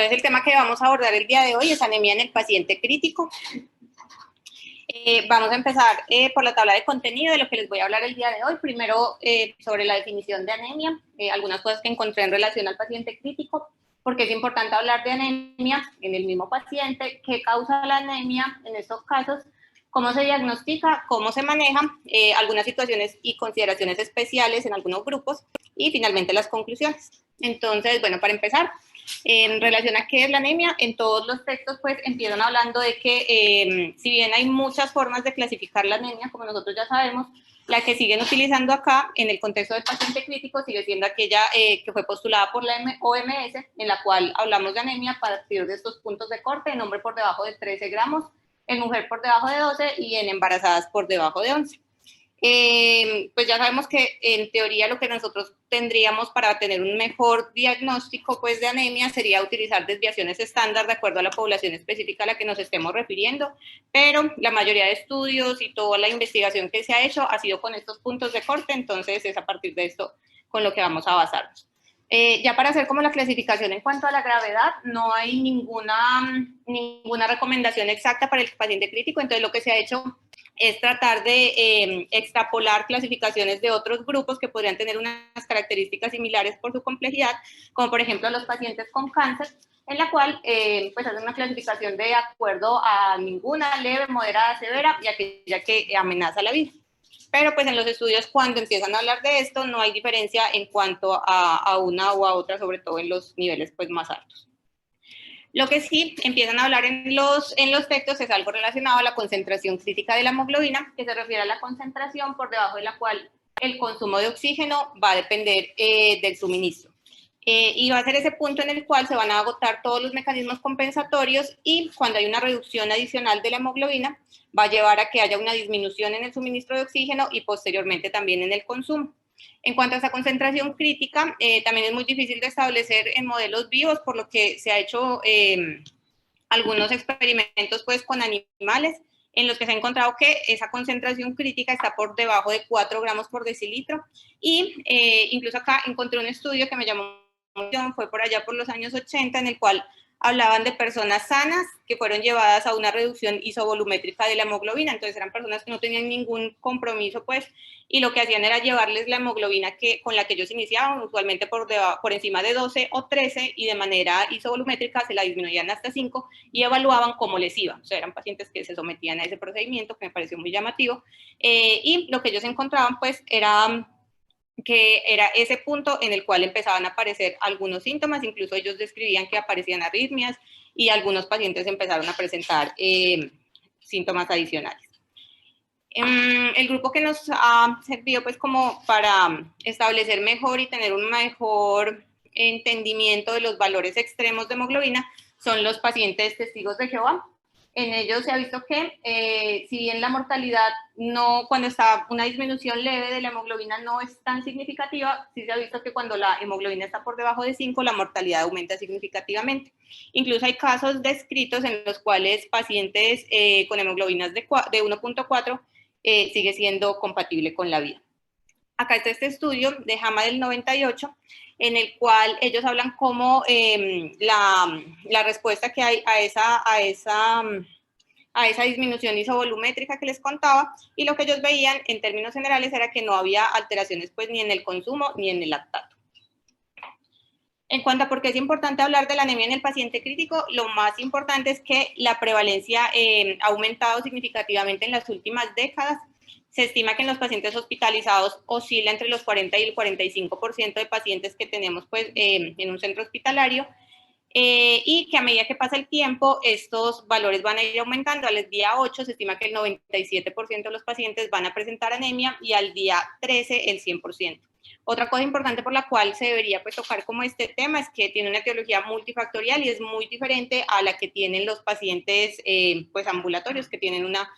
Entonces, el tema que vamos a abordar el día de hoy es anemia en el paciente crítico. Vamos a empezar por la tabla de contenido de lo que les voy a hablar el día de hoy. Primero, sobre la definición de anemia, algunas cosas que encontré en relación al paciente crítico, porque es importante hablar de anemia en el mismo paciente, qué causa la anemia en estos casos, cómo se diagnostica, cómo se maneja, algunas situaciones y consideraciones especiales en algunos grupos, y finalmente las conclusiones. Entonces, bueno, para empezar, en relación a qué es la anemia, en todos los textos pues empiezan hablando de que si bien hay muchas formas de clasificar la anemia, como nosotros ya sabemos, la que siguen utilizando acá en el contexto del paciente crítico sigue siendo aquella que fue postulada por la OMS, en la cual hablamos de anemia a partir de estos puntos de corte, en hombre por debajo de 13 gramos, en mujer por debajo de 12 y en embarazadas por debajo de 11. Pues ya sabemos que en teoría lo que nosotros tendríamos para tener un mejor diagnóstico pues de anemia sería utilizar desviaciones estándar de acuerdo a la población específica a la que nos estemos refiriendo, pero la mayoría de estudios y toda la investigación que se ha hecho ha sido con estos puntos de corte, entonces es a partir de esto con lo que vamos a basarnos. Ya para hacer como la clasificación en cuanto a la gravedad, no hay ninguna recomendación exacta para el paciente crítico, entonces lo que se ha hecho es tratar de extrapolar clasificaciones de otros grupos que podrían tener unas características similares por su complejidad, como por ejemplo los pacientes con cáncer, en la cual pues hacen una clasificación de acuerdo a ninguna, leve, moderada, severa y aquella que amenaza la vida. Pero pues en los estudios cuando empiezan a hablar de esto no hay diferencia en cuanto a una o a otra, sobre todo en los niveles pues más altos. Lo que sí empiezan a hablar en los textos es algo relacionado a la concentración crítica de la hemoglobina, que se refiere a la concentración por debajo de la cual el consumo de oxígeno va a depender del suministro. Y va a ser ese punto en el cual se van a agotar todos los mecanismos compensatorios y cuando hay una reducción adicional de la hemoglobina va a llevar a que haya una disminución en el suministro de oxígeno y posteriormente también en el consumo. En cuanto a esa concentración crítica, también es muy difícil de establecer en modelos vivos, por lo que se ha hecho algunos experimentos pues, con animales en los que se ha encontrado que esa concentración crítica está por debajo de 4 gramos por decilitro. Y incluso acá encontré un estudio que me llamó fue por allá por los años 80, en el cual hablaban de personas sanas que fueron llevadas a una reducción isovolumétrica de la hemoglobina, entonces eran personas que no tenían ningún compromiso, pues, y lo que hacían era llevarles la hemoglobina con la que ellos iniciaban, usualmente por encima de 12 o 13, y de manera isovolumétrica se la disminuían hasta 5 y evaluaban cómo les iba, o sea, eran pacientes que se sometían a ese procedimiento, que me pareció muy llamativo, y lo que ellos encontraban, pues, era ese punto en el cual empezaban a aparecer algunos síntomas, incluso ellos describían que aparecían arritmias y algunos pacientes empezaron a presentar síntomas adicionales. El grupo que nos ha servido pues como para establecer mejor y tener un mejor entendimiento de los valores extremos de hemoglobina son los pacientes testigos de Jehová. En ellos se ha visto que si bien la mortalidad cuando está una disminución leve de la hemoglobina no es tan significativa, sí se ha visto que cuando la hemoglobina está por debajo de 5, la mortalidad aumenta significativamente. Incluso hay casos descritos en los cuales pacientes con hemoglobinas de 1.4 sigue siendo compatible con la vida. Acá está este estudio de JAMA del 98, en el cual ellos hablan cómo la respuesta que hay a esa disminución isovolumétrica que les contaba, y lo que ellos veían en términos generales era que no había alteraciones pues ni en el consumo ni en el lactato. En cuanto a por qué es importante hablar de la anemia en el paciente crítico, lo más importante es que la prevalencia ha aumentado significativamente en las últimas décadas. Se estima que en los pacientes hospitalizados oscila entre los 40 y el 45% de pacientes que tenemos pues, en un centro hospitalario, y que a medida que pasa el tiempo estos valores van a ir aumentando. Al día 8 se estima que el 97% de los pacientes van a presentar anemia y al día 13 el 100%. Otra cosa importante por la cual se debería pues, tocar como este tema es que tiene una etiología multifactorial y es muy diferente a la que tienen los pacientes pues, ambulatorios, que tienen una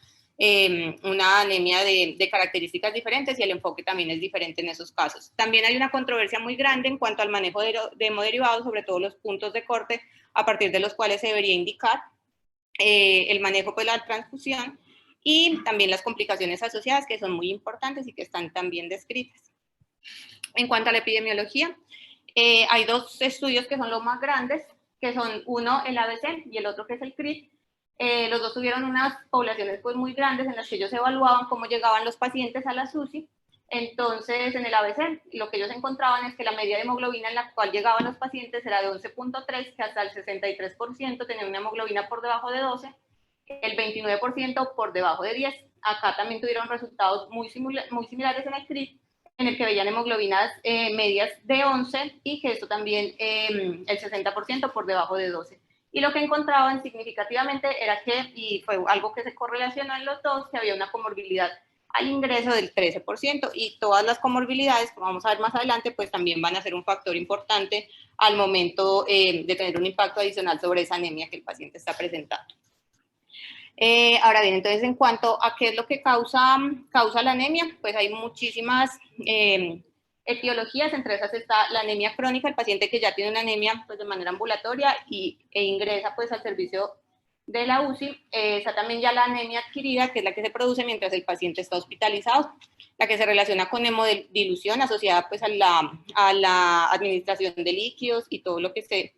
anemia de características diferentes y el enfoque también es diferente en esos casos. También hay una controversia muy grande en cuanto al manejo de hemoderivados, sobre todo los puntos de corte a partir de los cuales se debería indicar el manejo de la transfusión y también las complicaciones asociadas que son muy importantes y que están también descritas. En cuanto a la epidemiología, hay dos estudios que son los más grandes, que son uno el ABC y el otro que es el CRIT. Los dos tuvieron unas poblaciones pues muy grandes en las que ellos evaluaban cómo llegaban los pacientes a la SUSI. Entonces, en el ABC, lo que ellos encontraban es que la media de hemoglobina en la cual llegaban los pacientes era de 11.3, que hasta el 63% tenían una hemoglobina por debajo de 12, el 29% por debajo de 10. Acá también tuvieron resultados muy similares en el CRIT, en el que veían hemoglobinas medias de 11 y que esto también el 60% por debajo de 12. Y lo que encontraban significativamente era que, y fue algo que se correlacionó en los dos, que había una comorbilidad al ingreso del 13%, y todas las comorbilidades, como vamos a ver más adelante, pues también van a ser un factor importante al momento de tener un impacto adicional sobre esa anemia que el paciente está presentando. Ahora bien, entonces en cuanto a qué es lo que causa la anemia, pues hay muchísimas etiologías, entre esas está la anemia crónica, el paciente que ya tiene una anemia pues de manera ambulatoria e ingresa pues al servicio de la UCI. Está también ya la anemia adquirida, que es la que se produce mientras el paciente está hospitalizado, la que se relaciona con hemodilución asociada pues a la administración de líquidos y todo lo que se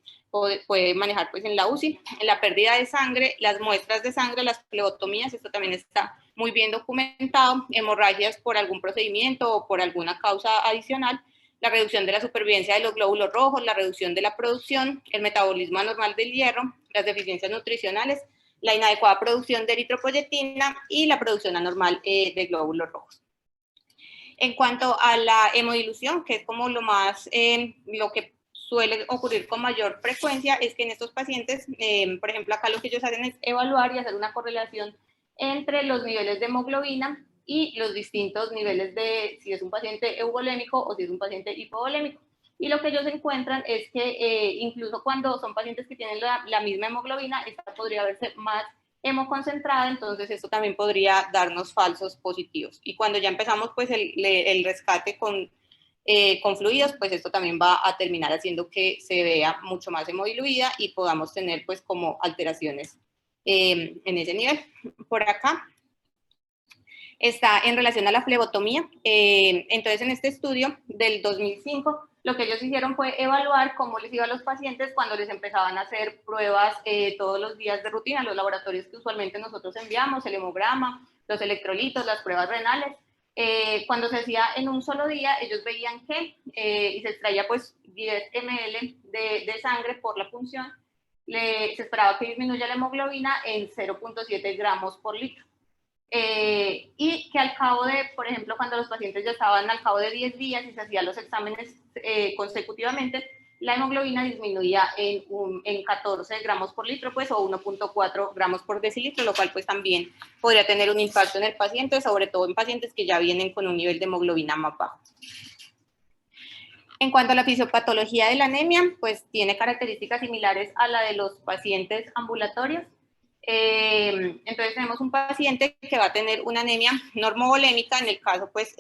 puede manejar pues en la UCI, en la pérdida de sangre, las muestras de sangre, las plebotomías, esto también está muy bien documentado, hemorragias por algún procedimiento o por alguna causa adicional, la reducción de la supervivencia de los glóbulos rojos, la reducción de la producción, el metabolismo anormal del hierro, las deficiencias nutricionales, la inadecuada producción de eritropoyetina y la producción anormal de glóbulos rojos. En cuanto a la hemodilución, que es como lo que suele ocurrir con mayor frecuencia, es que en estos pacientes, por ejemplo, acá lo que ellos hacen es evaluar y hacer una correlación entre los niveles de hemoglobina y los distintos niveles de si es un paciente euvolémico o si es un paciente hipovolémico. Y lo que ellos encuentran es que incluso cuando son pacientes que tienen la misma hemoglobina, esta podría verse más hemoconcentrada, entonces esto también podría darnos falsos positivos. Y cuando ya empezamos pues el rescate con fluidos, pues esto también va a terminar haciendo que se vea mucho más hemodiluida y podamos tener pues como alteraciones en ese nivel. Por acá está en relación a la flebotomía. Entonces, en este estudio del 2005, lo que ellos hicieron fue evaluar cómo les iba a los pacientes cuando les empezaban a hacer pruebas todos los días de rutina, los laboratorios que usualmente nosotros enviamos, el hemograma, los electrolitos, las pruebas renales. Cuando se hacía en un solo día, ellos veían que, y se extraía pues 10 ml de sangre por la punción, se esperaba que disminuya la hemoglobina en 0.7 gramos por litro. Y que al cabo de, por ejemplo, cuando los pacientes ya estaban al cabo de 10 días y se hacían los exámenes consecutivamente, la hemoglobina disminuía en 14 gramos por litro, pues, o 1.4 gramos por decilitro, lo cual pues también podría tener un impacto en el paciente, sobre todo en pacientes que ya vienen con un nivel de hemoglobina más bajo. En cuanto a la fisiopatología de la anemia, pues tiene características similares a la de los pacientes ambulatorios. Entonces tenemos un paciente que va a tener una anemia normovolémica. En el caso pues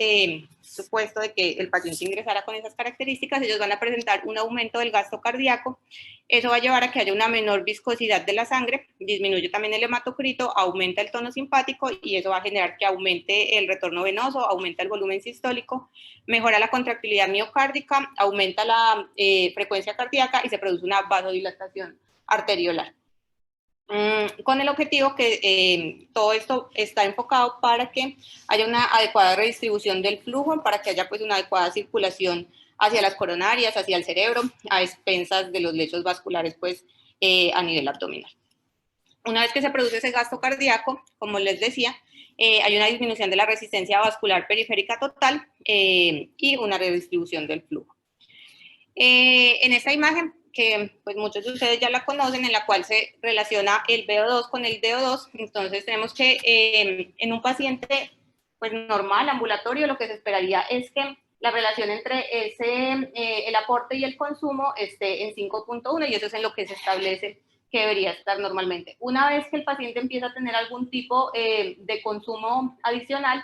supuesto de que el paciente ingresara con esas características, ellos van a presentar un aumento del gasto cardíaco. Eso va a llevar a que haya una menor viscosidad de la sangre, disminuye también el hematocrito, aumenta el tono simpático y eso va a generar que aumente el retorno venoso, aumenta el volumen sistólico, mejora la contractilidad miocárdica, aumenta la frecuencia cardíaca y se produce una vasodilatación arteriolar. Con el objetivo que todo esto está enfocado para que haya una adecuada redistribución del flujo, para que haya pues una adecuada circulación hacia las coronarias, hacia el cerebro, a expensas de los lechos vasculares pues a nivel abdominal. Una vez que se produce ese gasto cardíaco, como les decía, hay una disminución de la resistencia vascular periférica total y una redistribución del flujo. En esta imagen, que pues muchos de ustedes ya la conocen, en la cual se relaciona el VO2 con el DO2, entonces tenemos que en un paciente pues normal, ambulatorio, lo que se esperaría es que la relación entre el aporte y el consumo esté en 5.1 y eso es en lo que se establece que debería estar normalmente. Una vez que el paciente empieza a tener algún tipo de consumo adicional,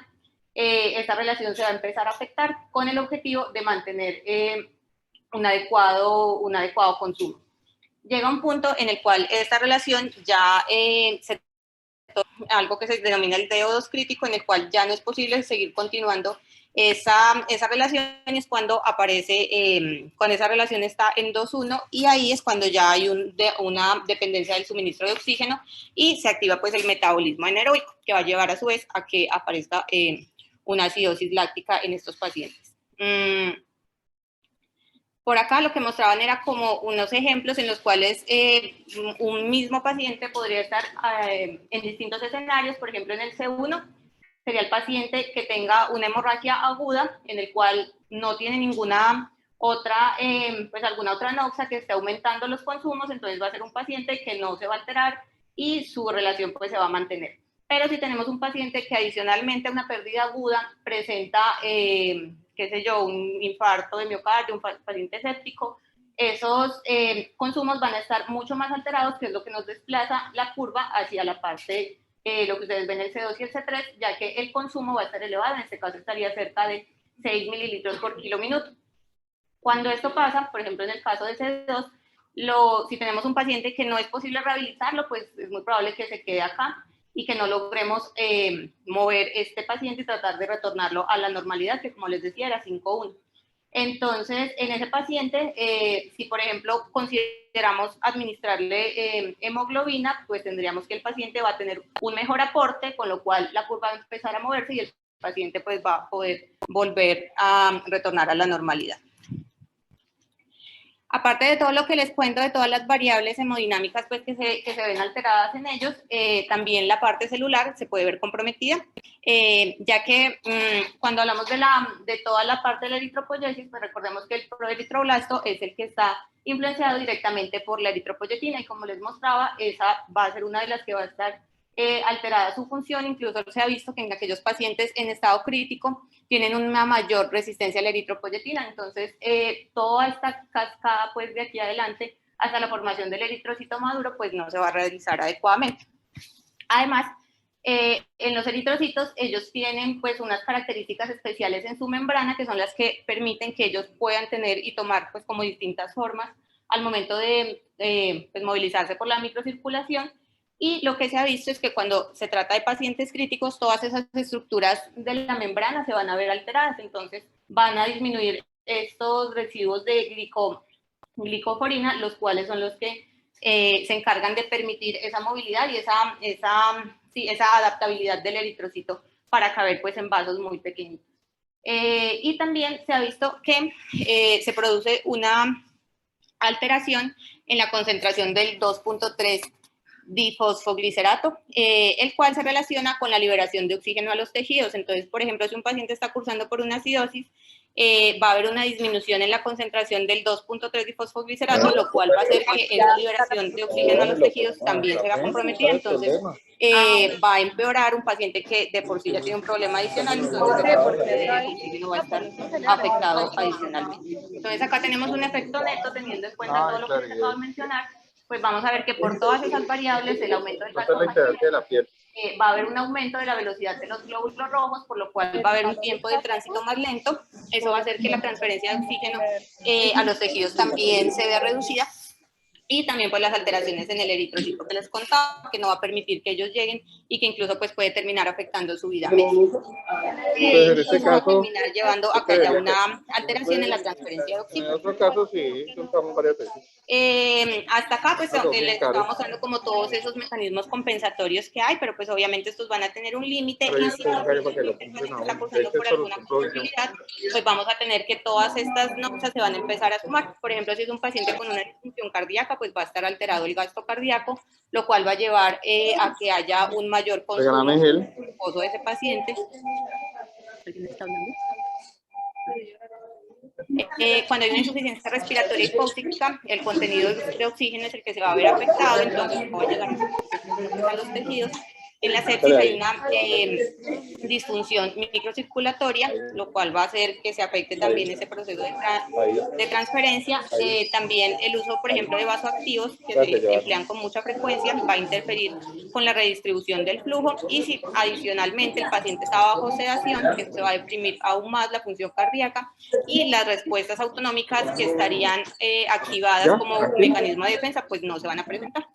esta relación se va a empezar a afectar con el objetivo de mantener un adecuado consumo. Llega un punto en el cual esta relación ya algo que se denomina el DO2 crítico, en el cual ya no es posible seguir continuando Esa relación es cuando aparece, cuando esa relación está en 2:1, y ahí es cuando ya hay una dependencia del suministro de oxígeno y se activa pues el metabolismo anaeróbico, que va a llevar a su vez a que aparezca una acidosis láctica en estos pacientes. Por acá lo que mostraban era como unos ejemplos en los cuales un mismo paciente podría estar en distintos escenarios. Por ejemplo, en el C1 sería el paciente que tenga una hemorragia aguda en el cual no tiene ninguna otra, pues alguna otra noxa que esté aumentando los consumos, entonces va a ser un paciente que no se va a alterar y su relación pues se va a mantener. Pero si tenemos un paciente que adicionalmente a una pérdida aguda presenta, qué sé yo, un infarto de miocardio, un paciente séptico, esos consumos van a estar mucho más alterados, que es lo que nos desplaza la curva hacia la parte, lo que ustedes ven el C2 y el C3, ya que el consumo va a estar elevado, en este caso estaría cerca de 6 mililitros por kilo minuto. Cuando esto pasa, por ejemplo en el caso de C2, si tenemos un paciente que no es posible rehabilitarlo, pues es muy probable que se quede acá y que no logremos mover este paciente y tratar de retornarlo a la normalidad, que como les decía era 5:1. Entonces, en ese paciente, si por ejemplo consideramos administrarle hemoglobina, pues tendríamos que el paciente va a tener un mejor aporte, con lo cual la curva va a empezar a moverse y el paciente pues va a poder volver a retornar a la normalidad. Aparte de todo lo que les cuento de todas las variables hemodinámicas pues, que se ven alteradas en ellos, también la parte celular se puede ver comprometida, ya que cuando hablamos de toda la parte de la eritropoyesis, pues recordemos que el proeritroblasto es el que está influenciado directamente por la eritropoyetina, y como les mostraba, esa va a ser una de las que va a estar alterada su función. Incluso se ha visto que en aquellos pacientes en estado crítico tienen una mayor resistencia a la eritropoyetina. Entonces, toda esta cascada, pues, de aquí adelante, hasta la formación del eritrocito maduro, pues, no se va a realizar adecuadamente. Además, en los eritrocitos, ellos tienen, pues, unas características especiales en su membrana, que son las que permiten que ellos puedan tener y tomar, pues, como distintas formas al momento de pues, movilizarse por la microcirculación. Y lo que se ha visto es que cuando se trata de pacientes críticos, todas esas estructuras de la membrana se van a ver alteradas, entonces van a disminuir estos residuos de glicoforina, los cuales son los que se encargan de permitir esa movilidad y esa adaptabilidad del eritrocito para caber pues, en vasos muy pequeñitos. Y también se ha visto que se produce una alteración en la concentración del 2.3 difosfoglicerato, el cual se relaciona con la liberación de oxígeno a los tejidos. Entonces, por ejemplo, si un paciente está cursando por una acidosis, va a haber una disminución en la concentración del 2.3 difosfoglicerato, lo cual va a hacer que esa liberación de oxígeno a los tejidos también se vea comprometida. Entonces, va a empeorar un paciente que de por sí ya tiene un problema adicional, entonces el aporte de oxígeno va a estar afectado adicionalmente. Entonces, acá tenemos un efecto neto teniendo en cuenta todo lo que les acabo de mencionar. Pues vamos a ver que por todas esas variables, el aumento del gasto va a haber un aumento de la velocidad de los glóbulos rojos, por lo cual va a haber un tiempo de tránsito más lento. Eso va a hacer que la transferencia de oxígeno a los tejidos también se vea reducida. Y también pues las alteraciones en el eritrocito que les contaba, que no va a permitir que ellos lleguen y que incluso pues puede terminar afectando su vida media. En este va a caso, terminar llevando a que haya una alteración en la transferencia de oxígeno. En otros casos sí, contamos varias veces. Hasta acá pues les estaba mostrando como todos esos mecanismos compensatorios que hay, pero pues obviamente estos van a tener un límite, y si está cursando por alguna comorbilidad, pues vamos a tener que todas estas notas se van a empezar a sumar. Por ejemplo, si es un paciente con una disfunción cardíaca, pues va a estar alterado el gasto cardíaco, lo cual va a llevar a que haya un mayor consumo de ese paciente. ¿Alguien está hablando? Cuando hay una insuficiencia respiratoria hipóxica, el contenido de oxígeno es el que se va a ver afectado, entonces no va a llegar a los tejidos. En la sepsis hay una disfunción microcirculatoria, lo cual va a hacer que se afecte también ese proceso de transferencia. También el uso, por ejemplo, de vasoactivos que se emplean con mucha frecuencia va a interferir con la redistribución del flujo, y si adicionalmente el paciente está bajo sedación, que se va a deprimir aún más la función cardíaca, y las respuestas autonómicas que estarían activadas como mecanismo de defensa, pues no se van a presentar.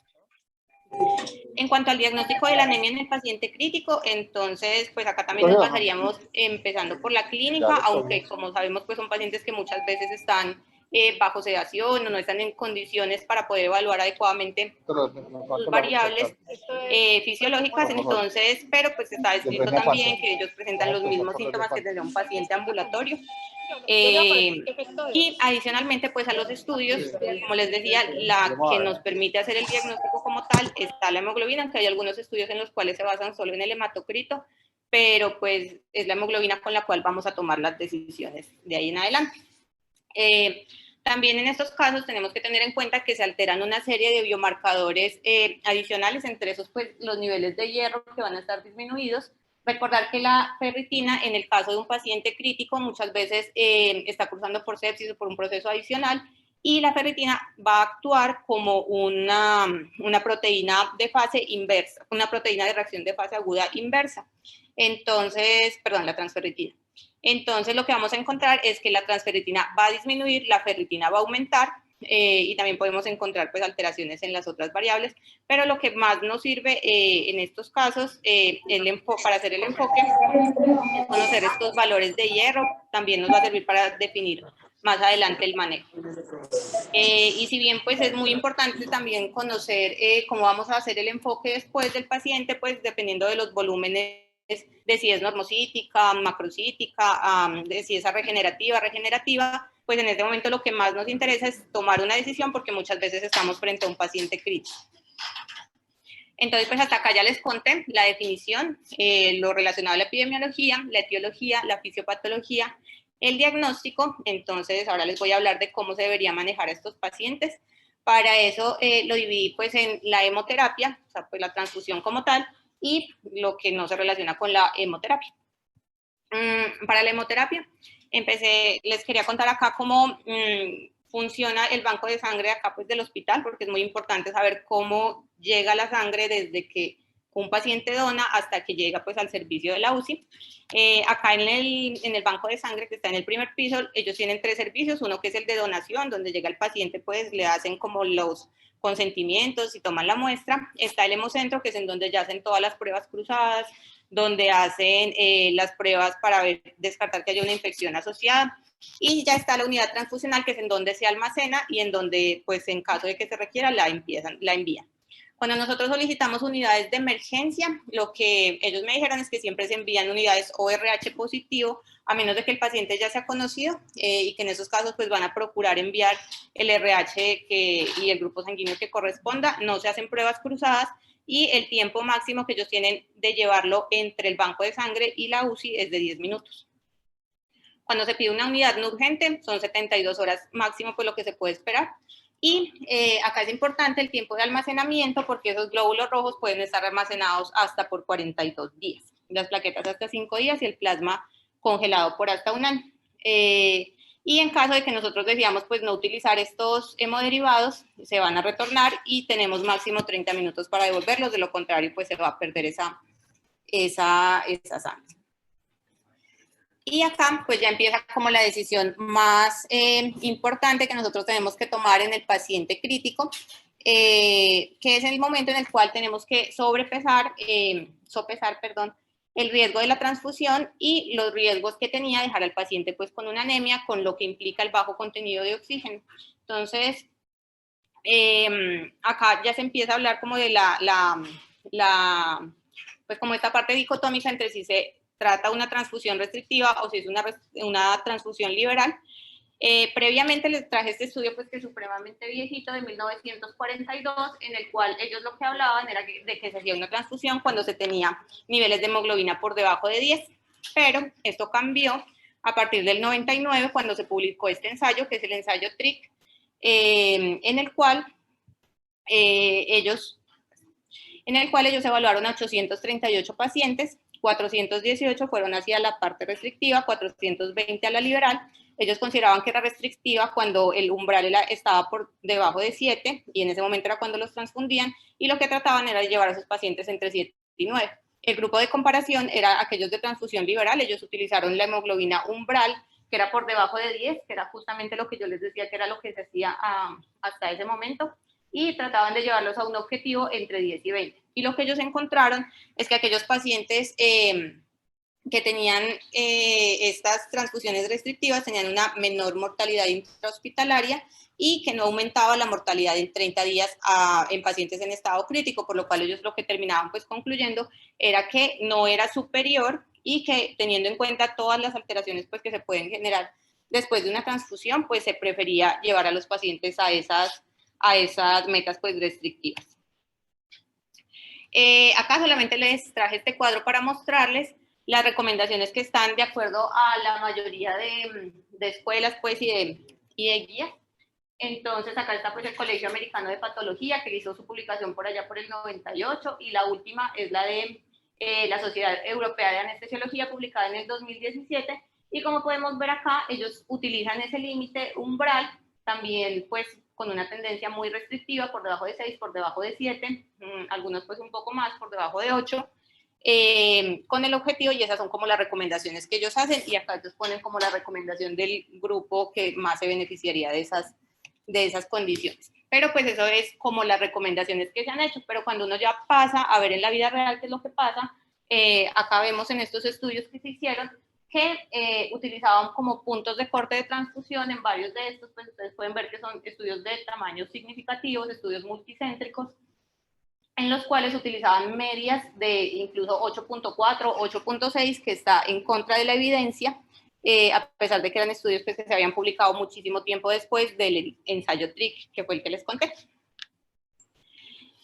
En cuanto al diagnóstico de la anemia en el paciente crítico, entonces, pues acá también nos basaríamos empezando por la clínica, aunque como sabemos, pues son pacientes que muchas veces están bajo sedación o no están en condiciones para poder evaluar adecuadamente sus variables fisiológicas, entonces, pero pues está descrito también que ellos presentan los mismos síntomas que tendría un paciente ambulatorio. Y adicionalmente, pues a los estudios, como les decía, la que nos permite hacer el diagnóstico como tal está la hemoglobina, aunque hay algunos estudios en los cuales se basan solo en el hematocrito, pero pues es la hemoglobina con la cual vamos a tomar las decisiones de ahí en adelante. También en estos casos tenemos que tener en cuenta que se alteran una serie de biomarcadores adicionales, entre esos pues los niveles de hierro que van a estar disminuidos. Recordar que la ferritina, en el caso de un paciente crítico, muchas veces está cruzando por sepsis o por un proceso adicional, y la ferritina va a actuar como una proteína de fase inversa, una proteína de reacción de fase aguda inversa. Entonces, perdón, la transferritina. Entonces, lo que vamos a encontrar es que la transferritina va a disminuir, la ferritina va a aumentar, y también podemos encontrar pues alteraciones en las otras variables, pero lo que más nos sirve en estos casos para hacer el enfoque es conocer estos valores de hierro, también nos va a servir para definir más adelante el manejo. Y si bien pues es muy importante también conocer cómo vamos a hacer el enfoque después del paciente, pues dependiendo de los volúmenes, de si es normocítica, macrocítica, de si es regenerativa, pues en este momento lo que más nos interesa es tomar una decisión porque muchas veces estamos frente a un paciente crítico. Entonces, pues hasta acá ya les conté la definición, lo relacionado a la epidemiología, la etiología, la fisiopatología, el diagnóstico. Entonces, ahora les voy a hablar de cómo se debería manejar a estos pacientes. Para eso lo dividí pues en la hemoterapia, o sea, pues la transfusión como tal, y lo que no se relaciona con la hemoterapia. Para la hemoterapia, les quería contar acá cómo funciona el banco de sangre acá pues del hospital, porque es muy importante saber cómo llega la sangre desde que un paciente dona hasta que llega pues al servicio de la UCI. Acá en el banco de sangre que está en el primer piso, ellos tienen 3 servicios, uno que es el de donación, donde llega el paciente, pues le hacen como los consentimientos y toman la muestra. Está el hemocentro, que es en donde ya hacen todas las pruebas cruzadas, donde hacen las pruebas para descartar que haya una infección asociada. Y ya está la unidad transfusional, que es en donde se almacena y en donde, pues en caso de que se requiera, la envían. Cuando nosotros solicitamos unidades de emergencia, lo que ellos me dijeron es que siempre se envían unidades ORH positivo, a menos de que el paciente ya sea conocido, y que en esos casos pues van a procurar enviar el RH y el grupo sanguíneo que corresponda. No se hacen pruebas cruzadas y el tiempo máximo que ellos tienen de llevarlo entre el banco de sangre y la UCI es de 10 minutos. Cuando se pide una unidad no urgente, son 72 horas máximo, pues lo que se puede esperar. Y acá es importante el tiempo de almacenamiento, porque esos glóbulos rojos pueden estar almacenados hasta por 42 días, las plaquetas hasta 5 días y el plasma congelado por hasta 1 año. Y en caso de que nosotros decidamos pues no utilizar estos hemoderivados, se van a retornar y tenemos máximo 30 minutos para devolverlos, de lo contrario pues se va a perder esa sangre. Y acá pues ya empieza como la decisión más importante que nosotros tenemos que tomar en el paciente crítico, que es el momento en el cual tenemos que sopesar el riesgo de la transfusión y los riesgos que tenía dejar al paciente pues con una anemia, con lo que implica el bajo contenido de oxígeno. Entonces, acá ya se empieza a hablar como de pues como esta parte dicotómica entre si se trata una transfusión restrictiva o si es una transfusión liberal. Previamente les traje este estudio pues que es supremamente viejito, de 1942, en el cual ellos lo que hablaban era de que se hacía una transfusión cuando se tenía niveles de hemoglobina por debajo de 10, pero esto cambió a partir del 99 cuando se publicó este ensayo, que es el ensayo TRIC, en el cual ellos evaluaron a 838 pacientes, 418 fueron hacia la parte restrictiva, 420 a la liberal. Ellos consideraban que era restrictiva cuando el umbral estaba por debajo de 7, y en ese momento era cuando los transfundían, y lo que trataban era de llevar a esos pacientes entre 7 y 9. El grupo de comparación era aquellos de transfusión liberal. Ellos utilizaron la hemoglobina umbral, que era por debajo de 10, que era justamente lo que yo les decía que era lo que se hacía hasta ese momento, y trataban de llevarlos a un objetivo entre 10 y 20. Y lo que ellos encontraron es que aquellos pacientes que tenían estas transfusiones restrictivas tenían una menor mortalidad intrahospitalaria y que no aumentaba la mortalidad en 30 días en pacientes en estado crítico, por lo cual ellos lo que terminaban pues concluyendo era que no era superior y que teniendo en cuenta todas las alteraciones pues que se pueden generar después de una transfusión, pues se prefería llevar a los pacientes a esas metas pues restrictivas. Acá solamente les traje este cuadro para mostrarles las recomendaciones que están de acuerdo a la mayoría de escuelas pues, y de guías. Entonces acá está pues el Colegio Americano de Patología, que hizo su publicación por allá por el 98, y la última es la de la Sociedad Europea de Anestesiología, publicada en el 2017, y como podemos ver acá, ellos utilizan ese límite umbral, también pues con una tendencia muy restrictiva, por debajo de 6, por debajo de 7, algunos pues un poco más, por debajo de 8, con el objetivo, y esas son como las recomendaciones que ellos hacen, y acá ellos ponen como la recomendación del grupo que más se beneficiaría de esas condiciones. Pero pues eso es como las recomendaciones que se han hecho, pero cuando uno ya pasa a ver en la vida real qué es lo que pasa, acá vemos en estos estudios que se hicieron que utilizaban como puntos de corte de transfusión. En varios de estos, pues ustedes pueden ver que son estudios de tamaños significativos, estudios multicéntricos, en los cuales utilizaban medias de incluso 8.4, 8.6, que está en contra de la evidencia, a pesar de que eran estudios que se habían publicado muchísimo tiempo después del ensayo TRIC, que fue el que les conté.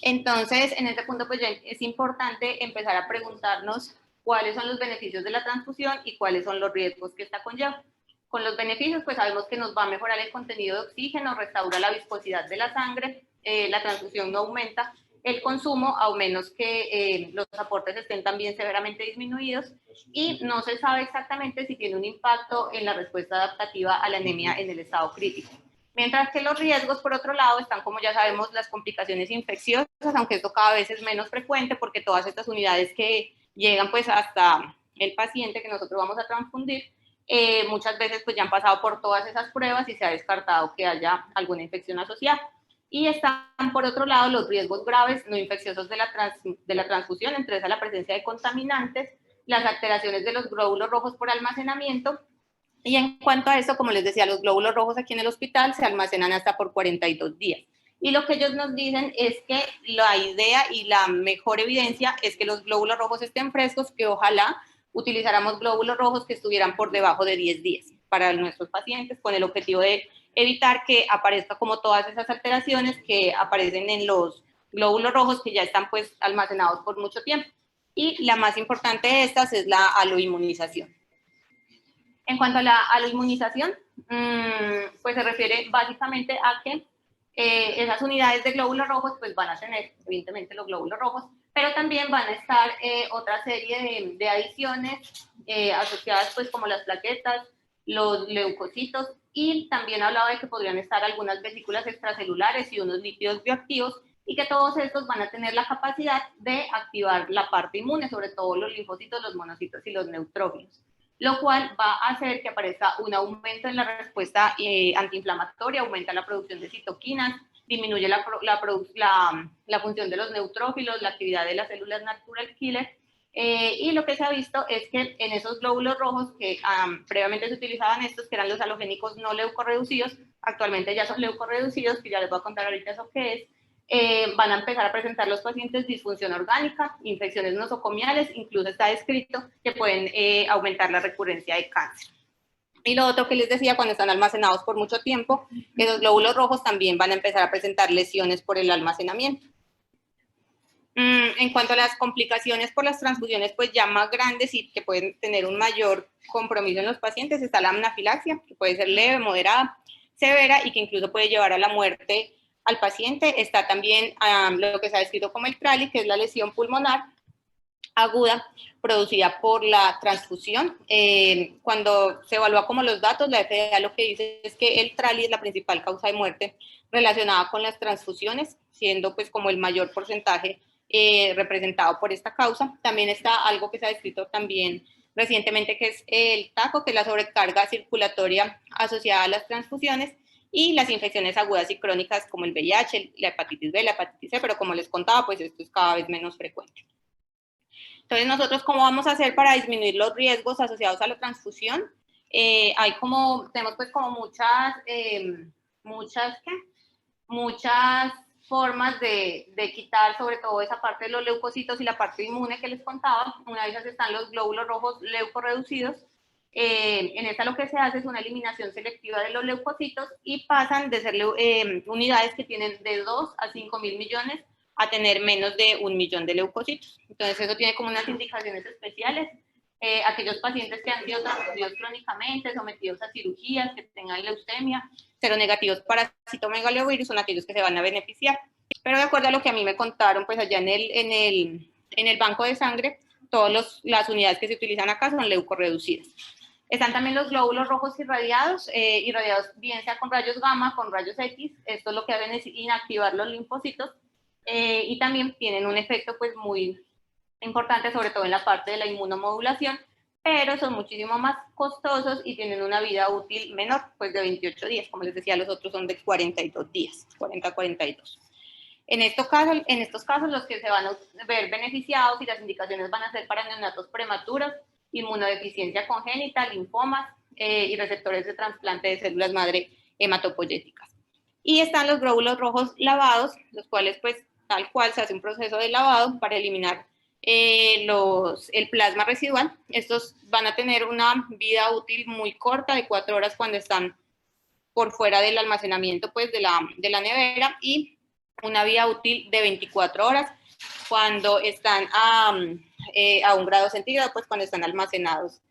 Entonces, en este punto, pues ya es importante empezar a preguntarnos cuáles son los beneficios de la transfusión y cuáles son los riesgos que esta conlleva. Con los beneficios, pues sabemos que nos va a mejorar el contenido de oxígeno, restaura la viscosidad de la sangre, la transfusión no aumenta el consumo, a menos que los aportes estén también severamente disminuidos, y no se sabe exactamente si tiene un impacto en la respuesta adaptativa a la anemia en el estado crítico. Mientras que los riesgos, por otro lado, están, como ya sabemos, las complicaciones infecciosas, aunque esto cada vez es menos frecuente, porque todas estas unidades que llegan pues hasta el paciente que nosotros vamos a transfundir, muchas veces pues ya han pasado por todas esas pruebas y se ha descartado que haya alguna infección asociada. Y están, por otro lado, los riesgos graves no infecciosos de la transfusión, entre esa la presencia de contaminantes, las alteraciones de los glóbulos rojos por almacenamiento. Y en cuanto a eso, como les decía, los glóbulos rojos aquí en el hospital se almacenan hasta por 42 días. Y lo que ellos nos dicen es que la idea y la mejor evidencia es que los glóbulos rojos estén frescos, que ojalá utilizáramos glóbulos rojos que estuvieran por debajo de 10 días para nuestros pacientes, con el objetivo de evitar que aparezca como todas esas alteraciones que aparecen en los glóbulos rojos que ya están pues almacenados por mucho tiempo. Y la más importante de estas es la aloinmunización. En cuanto a la aloinmunización, pues se refiere básicamente a que esas unidades de glóbulos rojos pues van a tener evidentemente los glóbulos rojos, pero también van a estar otra serie de adiciones asociadas pues como las plaquetas, los leucocitos, y también hablaba de que podrían estar algunas vesículas extracelulares y unos lípidos bioactivos, y que todos estos van a tener la capacidad de activar la parte inmune, sobre todo los linfocitos, los monocitos y los neutrófilos, lo cual va a hacer que aparezca un aumento en la respuesta antiinflamatoria, aumenta la producción de citoquinas, disminuye la función de los neutrófilos, la actividad de las células natural killer, y lo que se ha visto es que en esos glóbulos rojos que previamente se utilizaban estos, que eran los halogénicos no leucorreducidos, actualmente ya son leucorreducidos, que ya les voy a contar ahorita eso qué es. Van a empezar a presentar los pacientes disfunción orgánica, infecciones nosocomiales, incluso está descrito que pueden aumentar la recurrencia de cáncer. Y lo otro que les decía, cuando están almacenados por mucho tiempo, esos glóbulos rojos también van a empezar a presentar lesiones por el almacenamiento. En cuanto a las complicaciones por las transfusiones, pues ya más grandes y que pueden tener un mayor compromiso en los pacientes, está la anafilaxia, que puede ser leve, moderada, severa y que incluso puede llevar a la muerte al paciente. Está también lo que se ha descrito como el TRALI, que es la lesión pulmonar aguda producida por la transfusión. Cuando se evalúa como los datos, la FDA lo que dice es que el TRALI es la principal causa de muerte relacionada con las transfusiones, siendo pues como el mayor porcentaje representado por esta causa. También está algo que se ha descrito también recientemente, que es el TACO, que es la sobrecarga circulatoria asociada a las transfusiones, y las infecciones agudas y crónicas como el VIH, la hepatitis B, la hepatitis C, pero como les contaba, pues esto es cada vez menos frecuente. Entonces, nosotros, ¿cómo vamos a hacer para disminuir los riesgos asociados a la transfusión? Tenemos pues como muchas formas de quitar sobre todo esa parte de los leucocitos y la parte inmune que les contaba. Una de ellas están los glóbulos rojos leucorreducidos. En esta lo que se hace es una eliminación selectiva de los leucocitos y pasan de ser unidades que tienen de 2 a 5 mil millones a tener menos de 1 millón de leucocitos. Entonces eso tiene como unas indicaciones especiales. Aquellos pacientes que han sido transfundidos crónicamente, sometidos a cirugías, que tengan leucemia, seronegativos para citomegalovirus, son aquellos que se van a beneficiar. Pero de acuerdo a lo que a mí me contaron, pues allá en el banco de sangre, todas las unidades que se utilizan acá son leucorreducidas. Están también los glóbulos rojos irradiados bien sea con rayos gamma, con rayos X. Esto lo que hacen es inactivar los linfocitos y también tienen un efecto pues muy importante, sobre todo en la parte de la inmunomodulación, pero son muchísimo más costosos y tienen una vida útil menor, pues de 28 días. Como les decía, los otros son de 42 días, 40 a 42. En estos casos, los que se van a ver beneficiados y las indicaciones van a ser para neonatos prematuros, inmunodeficiencia congénita, linfomas y receptores de trasplante de células madre hematopoyéticas. Y están los glóbulos rojos lavados, los cuales pues tal cual se hace un proceso de lavado para eliminar el plasma residual. Estos van a tener una vida útil muy corta, de 4 horas cuando están por fuera del almacenamiento pues de la nevera, y una vida útil de 24 horas cuando están a 1 grado centígrado, pues cuando están almacenados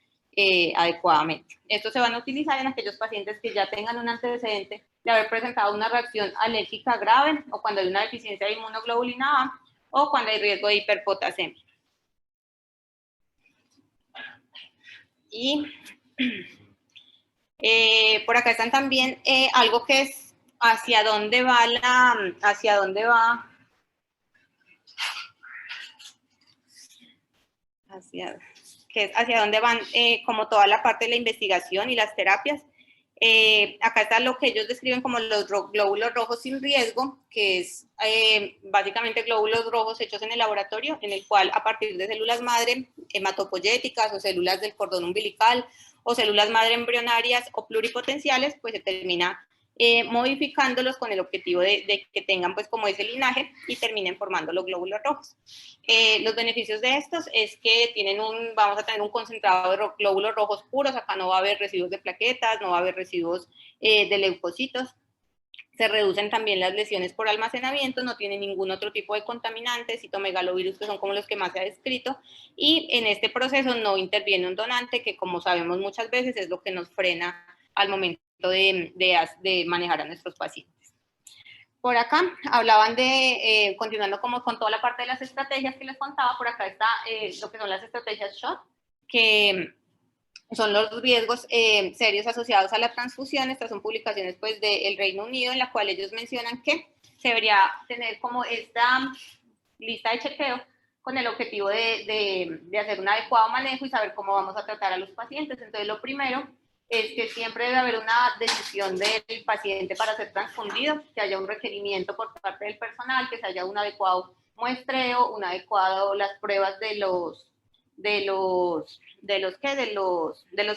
adecuadamente. Estos se van a utilizar en aquellos pacientes que ya tengan un antecedente de haber presentado una reacción alérgica grave, o cuando hay una deficiencia de inmunoglobulina A, o cuando hay riesgo de hiperpotasemia. Y por acá están también algo que es hacia dónde van como toda la parte de la investigación y las terapias. Acá está lo que ellos describen como los glóbulos rojos sin riesgo, que es básicamente glóbulos rojos hechos en el laboratorio, en el cual a partir de células madre hematopoyéticas o células del cordón umbilical o células madre embrionarias o pluripotenciales, pues se termina modificándolos con el objetivo de que tengan pues como ese linaje y terminen formando los glóbulos rojos. Los beneficios de estos es que vamos a tener un concentrado de glóbulos rojos puros. Acá no va a haber residuos de plaquetas, no va a haber residuos de leucocitos. Se reducen también las lesiones por almacenamiento, no tiene ningún otro tipo de contaminantes, citomegalovirus, que son como los que más se ha descrito, y en este proceso no interviene un donante, que como sabemos muchas veces es lo que nos frena al momento de manejar a nuestros pacientes. Por acá hablaban continuando como con toda la parte de las estrategias que les contaba, por acá está lo que son las estrategias SHOT, que son los riesgos serios asociados a la transfusión. Estas son publicaciones pues del Reino Unido, en la cual ellos mencionan que se debería tener como esta lista de chequeo con el objetivo de hacer un adecuado manejo y saber cómo vamos a tratar a los pacientes. Entonces, lo primero es que siempre debe haber una decisión del paciente para ser transfundido, que haya un requerimiento por parte del personal, que se haya un adecuado muestreo, las pruebas de los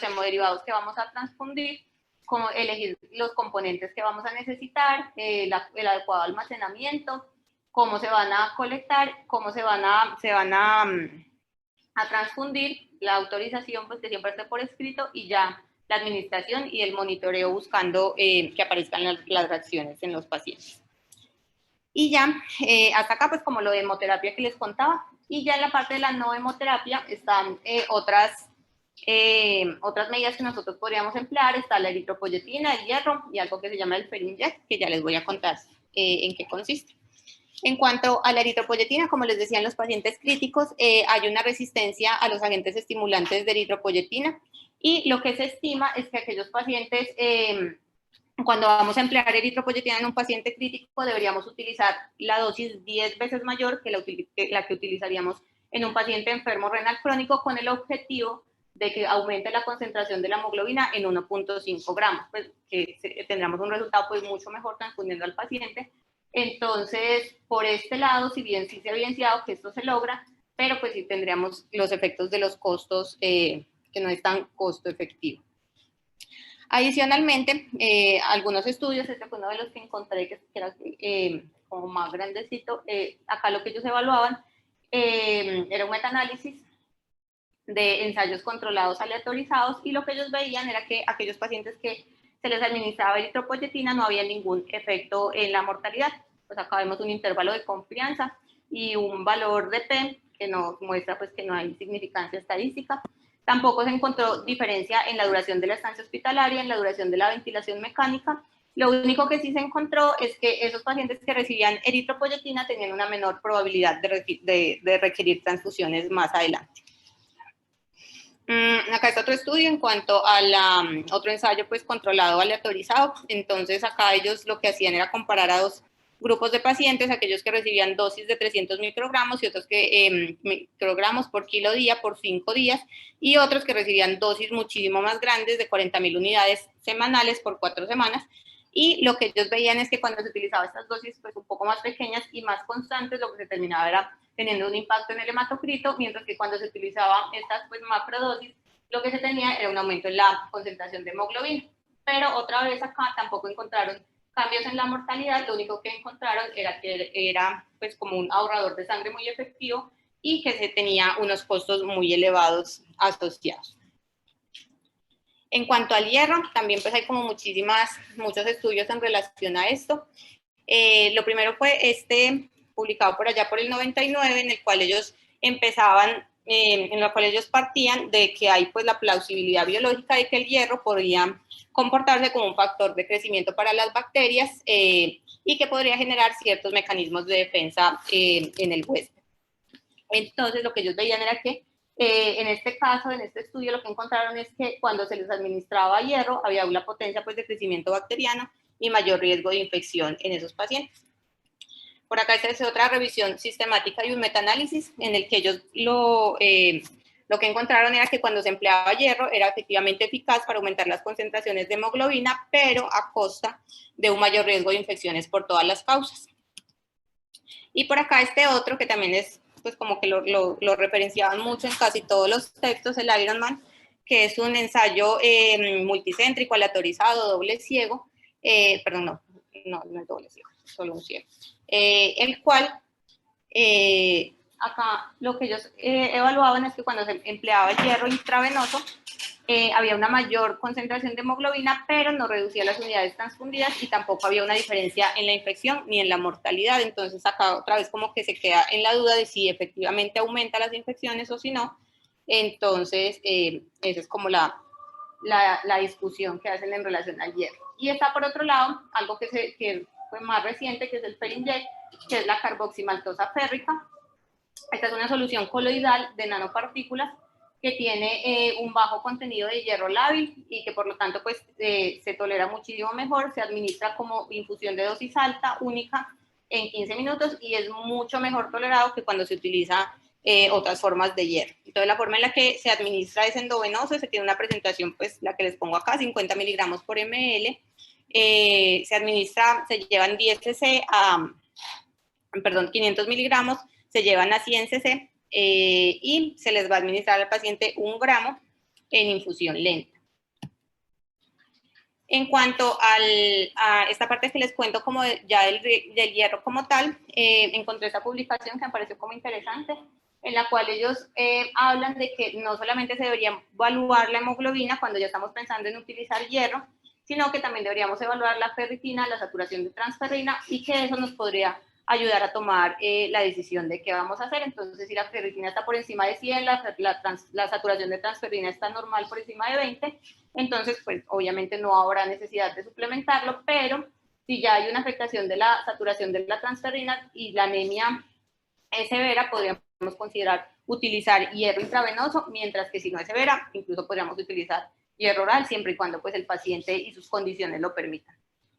hemoderivados que vamos a transfundir, como elegir los componentes que vamos a necesitar, el adecuado almacenamiento, cómo se van a colectar, cómo se van a transfundir, la autorización pues que siempre esté por escrito, y ya la administración y el monitoreo buscando que aparezcan las reacciones en los pacientes. Y ya hasta acá pues como lo de hemoterapia que les contaba. Y ya en la parte de la no hemoterapia están otras medidas que nosotros podríamos emplear. Está la eritropoyetina, el hierro y algo que se llama el Ferinject, que ya les voy a contar en qué consiste. En cuanto a la eritropoyetina, como les decía, en los pacientes críticos hay una resistencia a los agentes estimulantes de eritropoyetina, y lo que se estima es que aquellos pacientes, cuando vamos a emplear eritropoyetina en un paciente crítico, deberíamos utilizar la dosis 10 veces mayor que la que utilizaríamos en un paciente enfermo renal crónico, con el objetivo de que aumente la concentración de la hemoglobina en 1.5 gramos, pues que tendremos un resultado pues mucho mejor transfundiendo al paciente. Entonces, por este lado, si bien sí se ha evidenciado que esto se logra, pero pues sí tendríamos los efectos de los costos que no es tan costo efectivo. Adicionalmente, algunos estudios, este fue uno de los que encontré que era como más grandecito, acá lo que ellos evaluaban era un metaanálisis de ensayos controlados aleatorizados y lo que ellos veían era que aquellos pacientes que se les administraba eritropoyetina no había ningún efecto en la mortalidad. Pues acá vemos un intervalo de confianza y un valor de P que nos muestra pues que no hay significancia estadística. Tampoco se encontró diferencia en la duración de la estancia hospitalaria, en la duración de la ventilación mecánica. Lo único que sí se encontró es que esos pacientes que recibían eritropoyetina tenían una menor probabilidad de requerir transfusiones más adelante. Acá está otro estudio en cuanto a otro ensayo pues controlado aleatorizado. Entonces acá ellos lo que hacían era comparar a dos grupos de pacientes, aquellos que recibían dosis de 300 microgramos y otros que microgramos por kilo día por 5 días y otros que recibían dosis muchísimo más grandes de 40.000 unidades semanales por 4 semanas. Y lo que ellos veían es que cuando se utilizaba estas dosis pues un poco más pequeñas y más constantes, lo que se terminaba era teniendo un impacto en el hematocrito, mientras que cuando se utilizaba estas pues macrodosis, lo que se tenía era un aumento en la concentración de hemoglobina. Pero otra vez acá tampoco encontraron cambios en la mortalidad, lo único que encontraron era que era pues como un ahorrador de sangre muy efectivo y que se tenía unos costos muy elevados asociados. En cuanto al hierro, también pues hay como muchos estudios en relación a esto. Lo primero fue publicado por allá por el 99, en el cual ellos empezaban, en el cual ellos partían de que hay pues la plausibilidad biológica de que el hierro podría comportarse como un factor de crecimiento para las bacterias y que podría generar ciertos mecanismos de defensa en el huésped. Entonces lo que ellos veían era que en este caso, en este estudio, lo que encontraron es que cuando se les administraba hierro había una potencia pues, de crecimiento bacteriano y mayor riesgo de infección en esos pacientes. Por acá se hace otra revisión sistemática y un metaanálisis en el que ellos lo que encontraron era que cuando se empleaba hierro era efectivamente eficaz para aumentar las concentraciones de hemoglobina, pero a costa de un mayor riesgo de infecciones por todas las causas. Y por acá este otro que también es pues como que lo referenciaban mucho en casi todos los textos, el Ironman, que es un ensayo multicéntrico, aleatorizado, doble ciego, perdón, no es doble ciego, solo un ciego, el cual acá lo que ellos evaluaban es que cuando se empleaba el hierro intravenoso, había una mayor concentración de hemoglobina, pero no reducía las unidades transfundidas y tampoco había una diferencia en la infección ni en la mortalidad. Entonces acá otra vez como que se queda en la duda de si efectivamente aumenta las infecciones o si no. Entonces esa es como la discusión que hacen en relación al hierro. Y está por otro lado algo que fue más reciente, que es el Ferinject, que es la carboximaltosa férrica. Esta es una solución coloidal de nanopartículas que tiene un bajo contenido de hierro lábil y que por lo tanto pues se tolera muchísimo mejor, se administra como infusión de dosis alta, única, en 15 minutos y es mucho mejor tolerado que cuando se utiliza otras formas de hierro. Entonces la forma en la que se administra es endovenoso, se tiene una presentación pues la que les pongo acá, 50 miligramos por ml, se administra, se llevan 10 cc a, perdón, 500 miligramos, se llevan a 100 cc, y se les va a administrar al paciente 1 gramo en infusión lenta. En cuanto a esta parte que les cuento como ya del hierro como tal, encontré esta publicación que me pareció como interesante, en la cual ellos hablan de que no solamente se debería evaluar la hemoglobina cuando ya estamos pensando en utilizar hierro, sino que también deberíamos evaluar la ferritina, la saturación de transferrina y que eso nos podría ayudar a tomar la decisión de qué vamos a hacer. Entonces, si la ferritina está por encima de 100, la saturación de transferrina está normal por encima de 20, entonces, pues, obviamente no habrá necesidad de suplementarlo, pero si ya hay una afectación de la saturación de la transferina y la anemia es severa, podríamos considerar utilizar hierro intravenoso, mientras que si no es severa, incluso podríamos utilizar hierro oral, siempre y cuando pues, el paciente y sus condiciones lo permitan.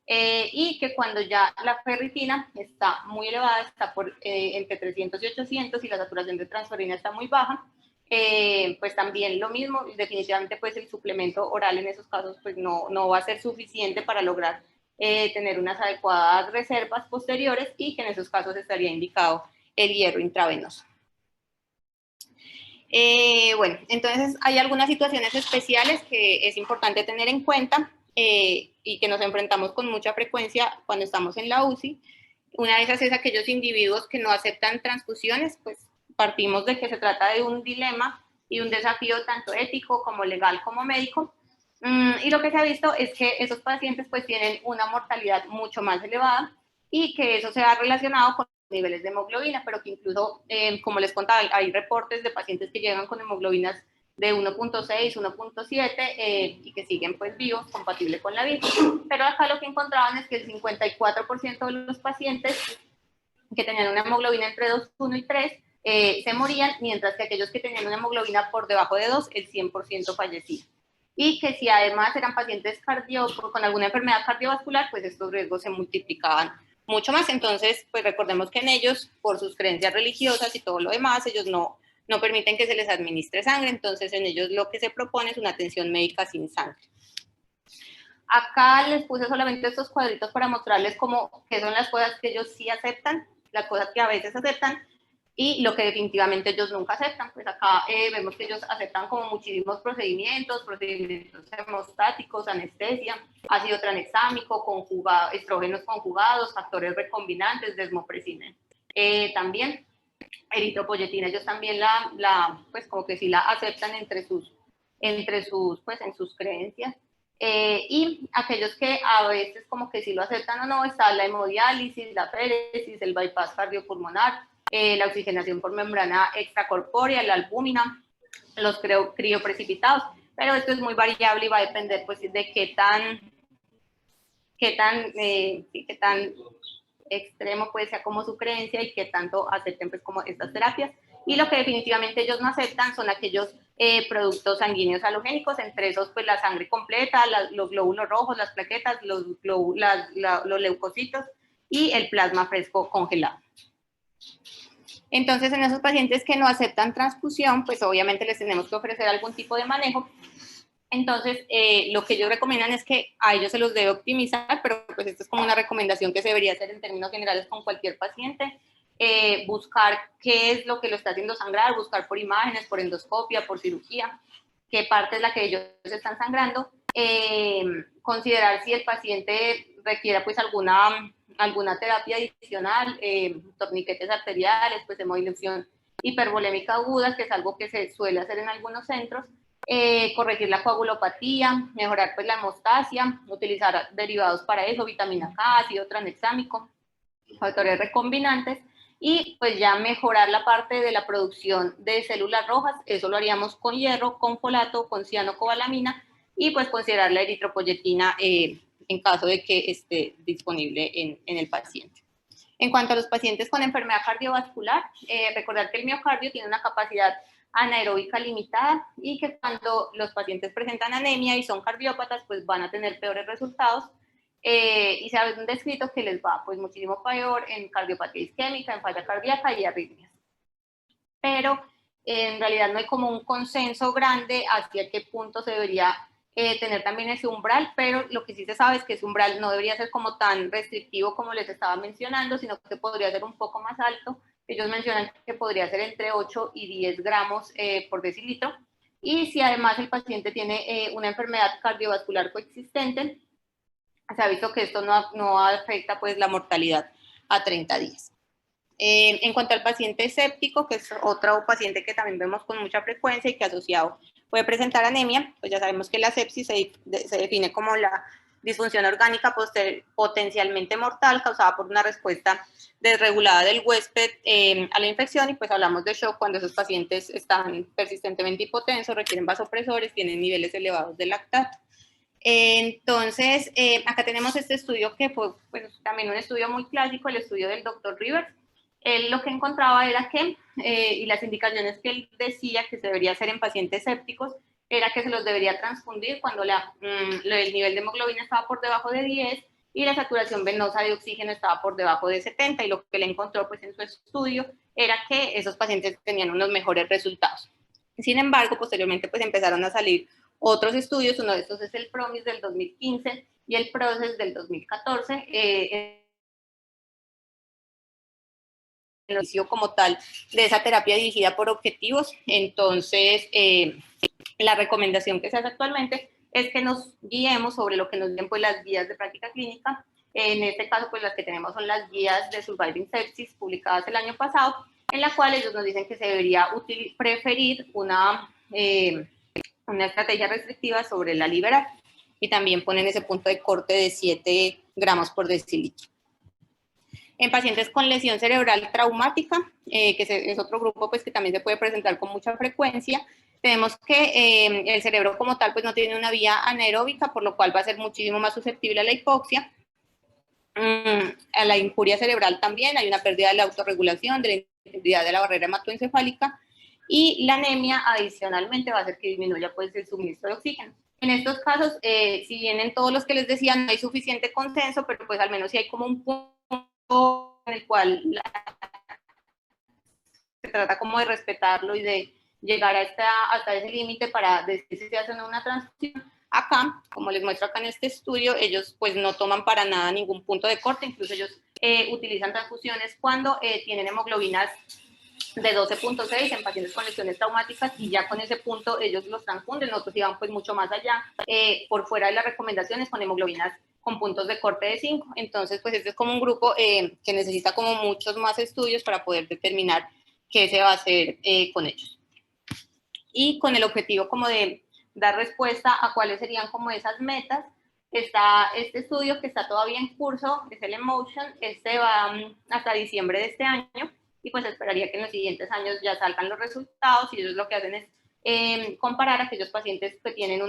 Y que cuando ya la ferritina está muy elevada, está por entre 300 y 800 y la saturación de transferina está muy baja, pues también lo mismo, definitivamente pues el suplemento oral en esos casos pues no va a ser suficiente para lograr tener unas adecuadas reservas posteriores y que en esos casos estaría indicado el hierro intravenoso. Bueno, entonces hay algunas situaciones especiales que es importante tener en cuenta y que nos enfrentamos con mucha frecuencia cuando estamos en la UCI. Una de esas es aquellos individuos que no aceptan transfusiones, pues partimos de que se trata de un dilema y un desafío tanto ético como legal como médico. Y lo que se ha visto es que esos pacientes pues tienen una mortalidad mucho más elevada y que eso se ha relacionado con niveles de hemoglobina, pero que incluso, como les contaba, hay reportes de pacientes que llegan con hemoglobinas de 1.6, 1.7 y que siguen pues vivos, compatible con la vida. Pero acá lo que encontraban es que el 54% de los pacientes que tenían una hemoglobina entre 2, 1 y 3 se morían, mientras que aquellos que tenían una hemoglobina por debajo de 2, el 100% fallecía. Y que si además eran pacientes con alguna enfermedad cardiovascular, pues estos riesgos se multiplicaban mucho más. Entonces, pues recordemos que en ellos, por sus creencias religiosas y todo lo demás, ellos no permiten que se les administre sangre, entonces en ellos lo que se propone es una atención médica sin sangre. Acá les puse solamente estos cuadritos para mostrarles qué son las cosas que ellos sí aceptan, las cosas que a veces aceptan y lo que definitivamente ellos nunca aceptan. Pues acá vemos que ellos aceptan como muchísimos procedimientos hemostáticos, anestesia, ácido tranexámico, estrógenos conjugados, factores recombinantes, desmopresina. También eritropoyetina, ellos también pues como que sí la aceptan pues en sus creencias. Y aquellos que a veces como que sí lo aceptan o no, está la hemodiálisis, la féresis, el bypass cardiopulmonar, la oxigenación por membrana extracorpórea, la albúmina, los crioprecipitados, pero esto es muy variable y va a depender pues de qué tan extremo puede ser como su creencia y qué tanto acepten pues como estas terapias. Y lo que definitivamente ellos no aceptan son aquellos productos sanguíneos halogénicos, entre esos pues la sangre completa, los glóbulos rojos, las plaquetas, los leucocitos y el plasma fresco congelado. Entonces, en esos pacientes que no aceptan transfusión, pues obviamente les tenemos que ofrecer algún tipo de manejo. Entonces, lo que ellos recomiendan es que a ellos se los debe optimizar, pero pues esto es como una recomendación que se debería hacer en términos generales con cualquier paciente. Buscar qué es lo que lo está haciendo sangrar, buscar por imágenes, por endoscopia, por cirugía, qué parte es la que ellos están sangrando. Considerar si el paciente requiera pues alguna terapia adicional, torniquetes arteriales, pues hemodilución hipervolémica aguda, que es algo que se suele hacer en algunos centros. Corregir la coagulopatía, mejorar pues la hemostasia, utilizar derivados para eso, vitamina K, ácido tranexámico, factores recombinantes y pues ya mejorar la parte de la producción de células rojas, eso lo haríamos con hierro, con folato, con cianocobalamina y pues considerar la eritropoyetina en caso de que esté disponible en el paciente. En cuanto a los pacientes con enfermedad cardiovascular, recordar que el miocardio tiene una capacidad anaeróbica limitada y que cuando los pacientes presentan anemia y son cardiópatas, pues van a tener peores resultados y se ha descrito que les va pues muchísimo peor en cardiopatía isquémica, en falla cardíaca y arritmias. Pero en realidad no hay como un consenso grande hacia qué punto se debería tener también ese umbral, pero lo que sí se sabe es que ese umbral no debería ser como tan restrictivo como les estaba mencionando, sino que podría ser un poco más alto. Ellos mencionan que podría ser entre 8 y 10 gramos por decilitro. Y si además el paciente tiene una enfermedad cardiovascular coexistente, se ha visto que esto no afecta pues la mortalidad a 30 días. En cuanto al paciente escéptico, que es otro paciente que también vemos con mucha frecuencia y que asociado puede presentar anemia, pues ya sabemos que la sepsis se define como la disfunción orgánica potencialmente mortal causada por una respuesta desregulada del huésped a la infección, y pues hablamos de shock cuando esos pacientes están persistentemente hipotensos, requieren vasopresores, tienen niveles elevados de lactato. Entonces, acá tenemos este estudio que fue pues, también un estudio muy clásico, el estudio del Dr. Rivers. Él lo que encontraba era que, y las indicaciones que él decía que se debería hacer en pacientes sépticos, era que se los debería transfundir cuando el nivel de hemoglobina estaba por debajo de 10 y la saturación venosa de oxígeno estaba por debajo de 70, y lo que le encontró pues, en su estudio era que esos pacientes tenían unos mejores resultados. Sin embargo, posteriormente pues empezaron a salir otros estudios, uno de estos es el PROMIS del 2015 y el PROCES del 2014, el inicio como tal de esa terapia dirigida por objetivos. Entonces, la recomendación que se hace actualmente es que nos guiemos sobre lo que nos den pues las guías de práctica clínica. En este caso, pues las que tenemos son las guías de Surviving Sepsis publicadas el año pasado, en la cual ellos nos dicen que se debería preferir una estrategia restrictiva sobre la liberal, y también ponen ese punto de corte de 7 gramos por decilitro. En pacientes con lesión cerebral traumática, que es otro grupo pues, que también se puede presentar con mucha frecuencia, tenemos que el cerebro como tal pues, no tiene una vía anaeróbica, por lo cual va a ser muchísimo más susceptible a la hipoxia. A la injuria cerebral también, hay una pérdida de la autorregulación, de la integridad de la barrera hematoencefálica, y la anemia adicionalmente va a hacer que disminuya pues, el suministro de oxígeno. En estos casos, si bien en todos los que les decía no hay suficiente consenso, pero pues al menos sí hay como un punto en el cual se trata como de respetarlo y de llegar hasta ese límite para decir si se hace una transfusión. Acá, como les muestro acá en este estudio, ellos pues no toman para nada ningún punto de corte, incluso ellos utilizan transfusiones cuando tienen hemoglobinas de 12.6 en pacientes con lesiones traumáticas, y ya con ese punto ellos los transfunden. Nosotros íbamos pues mucho más allá, por fuera de las recomendaciones, con hemoglobinas con puntos de corte de 5. Entonces, pues este es como un grupo que necesita como muchos más estudios para poder determinar qué se va a hacer con ellos. Y con el objetivo como de dar respuesta a cuáles serían como esas metas, está este estudio que está todavía en curso, es el Emotion, este va hasta diciembre de este año, y pues esperaría que en los siguientes años ya salgan los resultados, y ellos lo que hacen es comparar a aquellos pacientes que tienen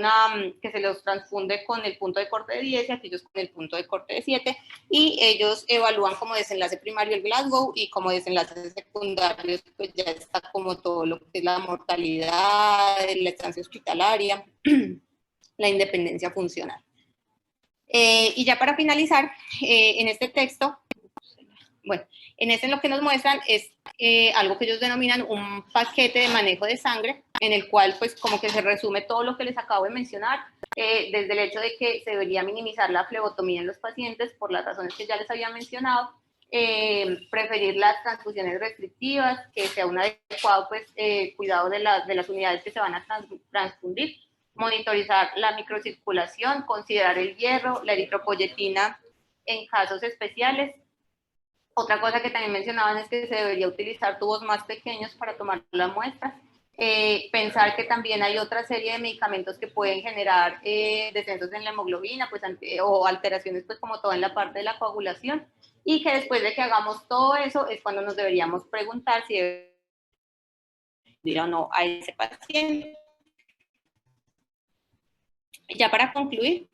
que se los transfunde con el punto de corte de 10 y aquellos con el punto de corte de 7, y ellos evalúan como desenlace primario el Glasgow, y como desenlaces secundarios pues ya está como todo lo que es la mortalidad, la estancia hospitalaria, la independencia funcional. Y ya para finalizar, en este texto, bueno, en este lo que nos muestran es algo que ellos denominan un paquete de manejo de sangre, en el cual pues como que se resume todo lo que les acabo de mencionar, desde el hecho de que se debería minimizar la flebotomía en los pacientes por las razones que ya les había mencionado, preferir las transfusiones restrictivas, que sea un adecuado pues, cuidado de las unidades que se van a transfundir, monitorizar la microcirculación, considerar el hierro, la eritropoyetina en casos especiales. Otra cosa que también mencionaban es que se debería utilizar tubos más pequeños para tomar las muestras. Pensar que también hay otra serie de medicamentos que pueden generar descensos en la hemoglobina pues, o alteraciones pues, como todo en la parte de la coagulación, y que después de que hagamos todo eso es cuando nos deberíamos preguntar si debe ir o no a ese paciente. Ya para concluir,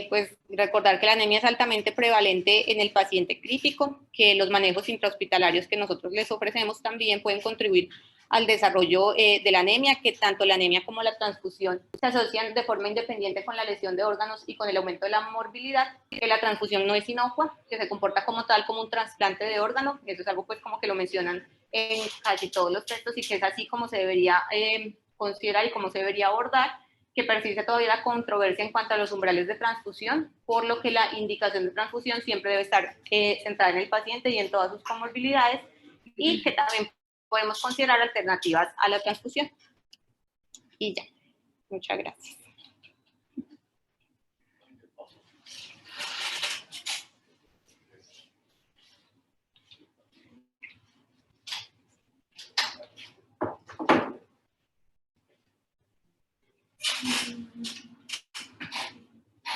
pues recordar que la anemia es altamente prevalente en el paciente crítico, que los manejos intrahospitalarios que nosotros les ofrecemos también pueden contribuir al desarrollo de la anemia, que tanto la anemia como la transfusión se asocian de forma independiente con la lesión de órganos y con el aumento de la morbilidad, que la transfusión no es inocua, que se comporta como tal como un trasplante de órgano. Eso es algo pues como que lo mencionan en casi todos los textos, y que es así como se debería considerar y como se debería abordar, que persiste todavía la controversia en cuanto a los umbrales de transfusión, por lo que la indicación de transfusión siempre debe estar centrada en el paciente y en todas sus comorbilidades, y que también podemos considerar alternativas a la transfusión. Y ya, muchas gracias.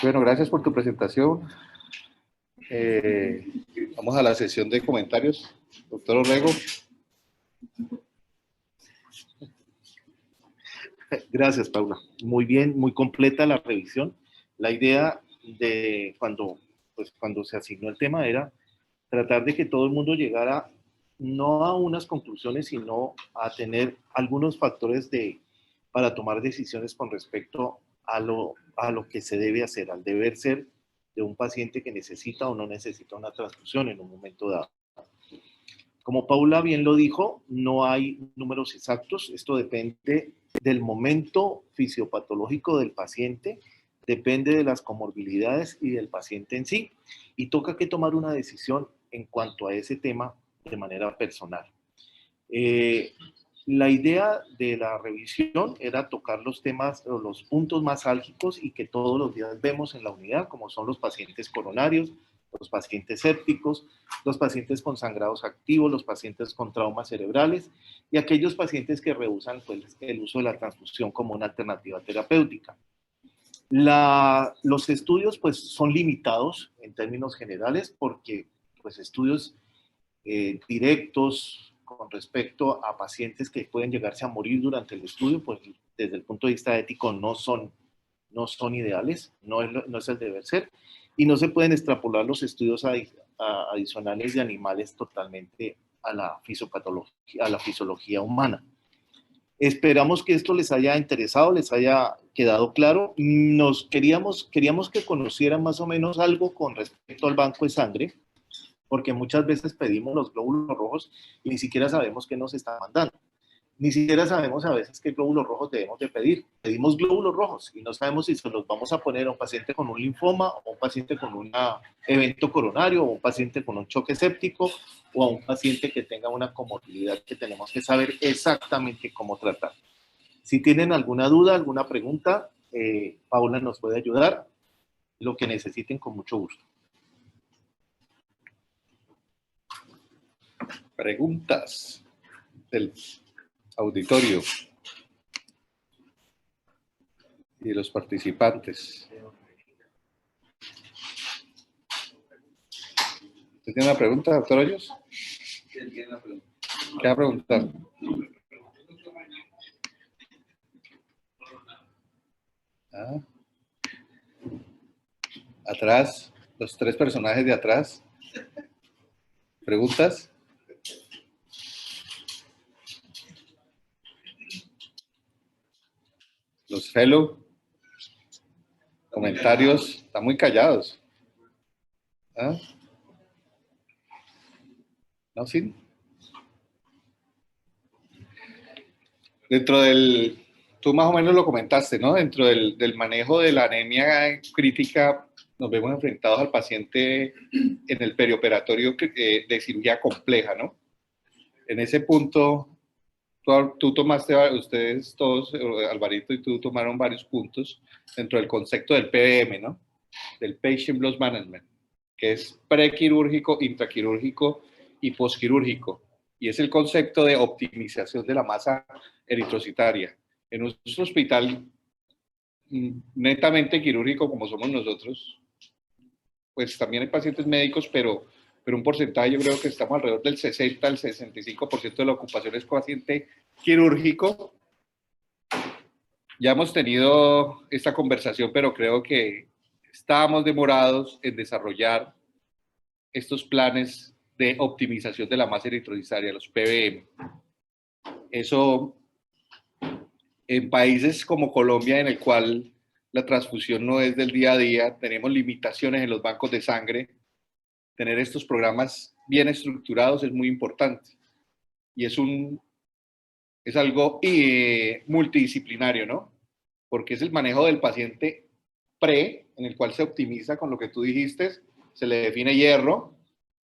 Bueno, gracias por tu presentación. Vamos a la sesión de comentarios. Doctor Orrego. Gracias, Paula. Muy bien, muy completa la revisión. La idea de cuando se asignó el tema era tratar de que todo el mundo llegara no a unas conclusiones, sino a tener algunos factores para tomar decisiones con respecto a lo que se debe hacer, al deber ser de un paciente que necesita o no necesita una transfusión en un momento dado. Como Paula bien lo dijo, no hay números exactos, esto depende del momento fisiopatológico del paciente, depende de las comorbilidades y del paciente en sí, y toca que tomar una decisión en cuanto a ese tema de manera personal. La idea de la revisión era tocar los temas o los puntos más álgicos y que todos los días vemos en la unidad, como son los pacientes coronarios, los pacientes sépticos, los pacientes con sangrados activos, los pacientes con traumas cerebrales y aquellos pacientes que rehúsan pues, el uso de la transfusión como una alternativa terapéutica. Los estudios pues, son limitados en términos generales porque pues, estudios directos con respecto a pacientes que pueden llegarse a morir durante el estudio, pues desde el punto de vista ético no son ideales, no es el deber ser, y no se pueden extrapolar los estudios adicionales de animales totalmente a la fisiología humana. Esperamos que esto les haya interesado, les haya quedado claro. Queríamos que conocieran más o menos algo con respecto al banco de sangre, porque muchas veces pedimos los glóbulos rojos y ni siquiera sabemos qué nos están mandando. Ni siquiera sabemos a veces qué glóbulos rojos debemos de pedir. Pedimos glóbulos rojos y no sabemos si se los vamos a poner a un paciente con un linfoma, o a un paciente con un evento coronario, o a un paciente con un choque séptico, o a un paciente que tenga una comorbilidad que tenemos que saber exactamente cómo tratar. Si tienen alguna duda, alguna pregunta, Paula nos puede ayudar. Lo que necesiten, con mucho gusto. Preguntas del auditorio y de los participantes. ¿Usted tiene una pregunta, doctor Hoyos? ¿Qué va a preguntar? Atrás, los tres personajes de atrás. ¿Preguntas? Los fellow, comentarios, están muy callados. ¿Ah? ¿No, sí? Dentro del, tú más o menos lo comentaste, ¿no? Dentro del manejo de la anemia crítica, nos vemos enfrentados al paciente en el perioperatorio de cirugía compleja, ¿no? En ese punto, tú tomaste, ustedes todos, Alvarito y tú, tomaron varios puntos dentro del concepto del PBM, ¿no? Del Patient Blood Management, que es prequirúrgico, intraquirúrgico y posquirúrgico. Y es el concepto de optimización de la masa eritrocitaria. En un hospital netamente quirúrgico como somos nosotros, pues también hay pacientes médicos, pero un porcentaje, yo creo que estamos alrededor del 60 al 65% de la ocupación es paciente quirúrgico. Ya hemos tenido esta conversación, pero creo que estábamos demorados en desarrollar estos planes de optimización de la masa eritrocitaria, los PBM. Eso, en países como Colombia, en el cual la transfusión no es del día a día, tenemos limitaciones en los bancos de sangre, tener estos programas bien estructurados es muy importante. Y es algo multidisciplinario, ¿no? Porque es el manejo del paciente en el cual se optimiza con lo que tú dijiste, se le define hierro,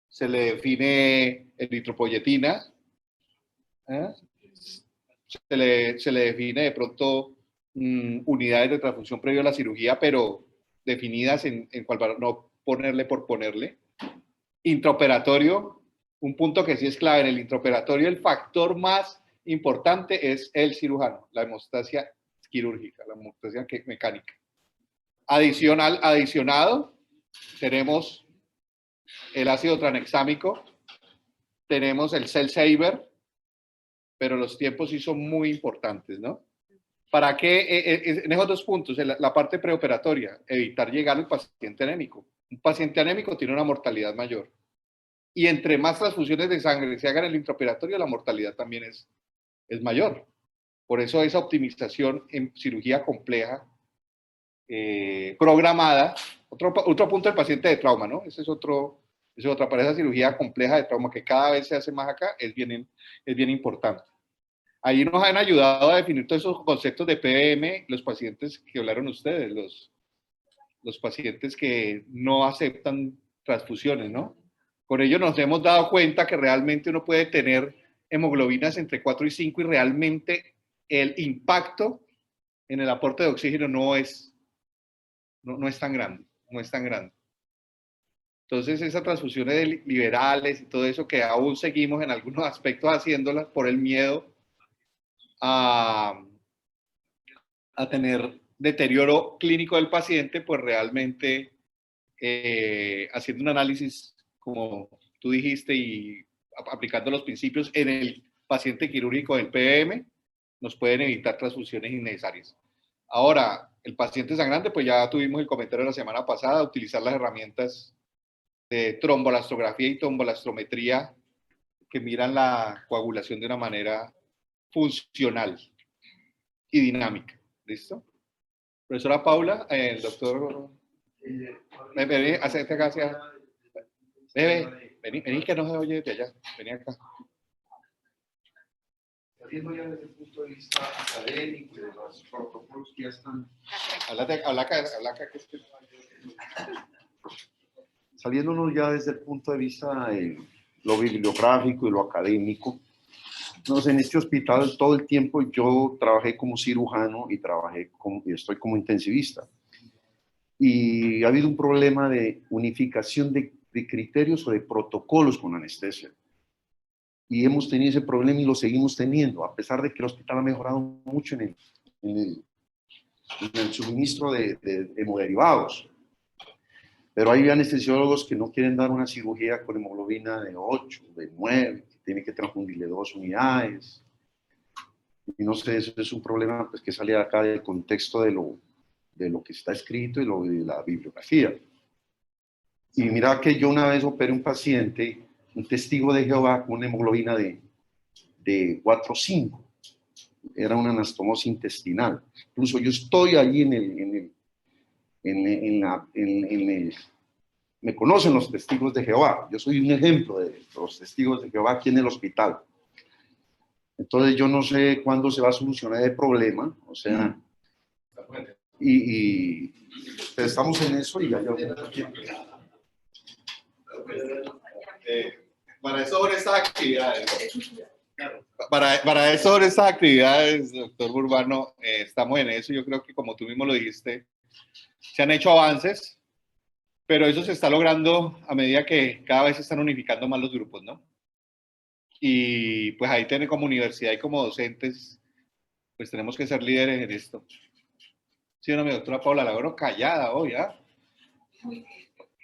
se le define eritropoyetina, se le define de pronto unidades de transfusión previo a la cirugía, pero definidas en cual no ponerle por ponerle. Intraoperatorio, un punto que sí es clave en el intraoperatorio, el factor más importante es el cirujano, la hemostasia quirúrgica, la hemostasia mecánica. Adicionado, tenemos el ácido tranexámico, tenemos el cell saver, pero los tiempos sí son muy importantes, ¿no? ¿Para qué? En esos dos puntos, la parte preoperatoria, evitar llegar al paciente anémico. Un paciente anémico tiene una mortalidad mayor. Y entre más transfusiones de sangre se hagan en el intraoperatorio, la mortalidad también es mayor. Por eso esa optimización en cirugía compleja, programada, otro punto del paciente de trauma, ¿no? Ese es otro Eso es otra, para esa cirugía compleja de trauma que cada vez se hace más acá, es bien importante. Ahí nos han ayudado a definir todos esos conceptos de PBM, los pacientes que hablaron ustedes, los pacientes que no aceptan transfusiones, ¿no? Con ello nos hemos dado cuenta que realmente uno puede tener hemoglobinas entre 4 y 5 y realmente el impacto en el aporte de oxígeno no es tan grande, no es tan grande. Entonces esas transfusiones liberales y todo eso que aún seguimos en algunos aspectos haciéndolas por el miedo a tener deterioro clínico del paciente, pues realmente haciendo un análisis, como tú dijiste, y aplicando los principios en el paciente quirúrgico del PBM, nos pueden evitar transfusiones innecesarias. Ahora, el paciente sangrante, pues ya tuvimos el comentario la semana pasada, utilizar las herramientas de trombolastografía y trombolastrometría que miran la coagulación de una manera funcional y dinámica. ¿Listo? Profesora Paula, el doctor... Vení, acércate acá hacia... Vení, que no se oye desde allá. Vení acá. Saliendo ya desde el punto de vista académico y de los protocolos que ya están... Habla acá, que es que... Saliéndonos ya desde el punto de vista de lo bibliográfico y lo académico, en este hospital todo el tiempo yo trabajé como cirujano y estoy como intensivista. Y ha habido un problema de unificación de criterios o de protocolos con anestesia. Y hemos tenido ese problema y lo seguimos teniendo, a pesar de que el hospital ha mejorado mucho en el suministro de hemoderivados. Pero hay anestesiólogos que no quieren dar una cirugía con hemoglobina de 8, de 9, que tiene que transfundirle 2 unidades. Y no sé, eso es un problema pues, que sale acá del contexto de lo que está escrito y de la bibliografía. Y mira que yo una vez operé un paciente, un testigo de Jehová, con una hemoglobina de 4,5. Era una anastomosis intestinal. Incluso yo estoy allí me conocen los testigos de Jehová. Yo soy un ejemplo de los testigos de Jehová aquí en el hospital. Entonces yo no sé cuándo se va a solucionar el problema, o sea, y estamos en eso y ya para eso son estas actividades. Para eso son estas actividades, doctor Urbano, estamos en eso. Yo creo que como tú mismo lo dijiste, se han hecho avances, pero eso se está logrando a medida que cada vez se están unificando más los grupos, ¿no? Y pues ahí tiene como universidad y como docentes, pues tenemos que ser líderes en esto. Sí, no, mi doctora Paula, la veo callada hoy, ¿ah?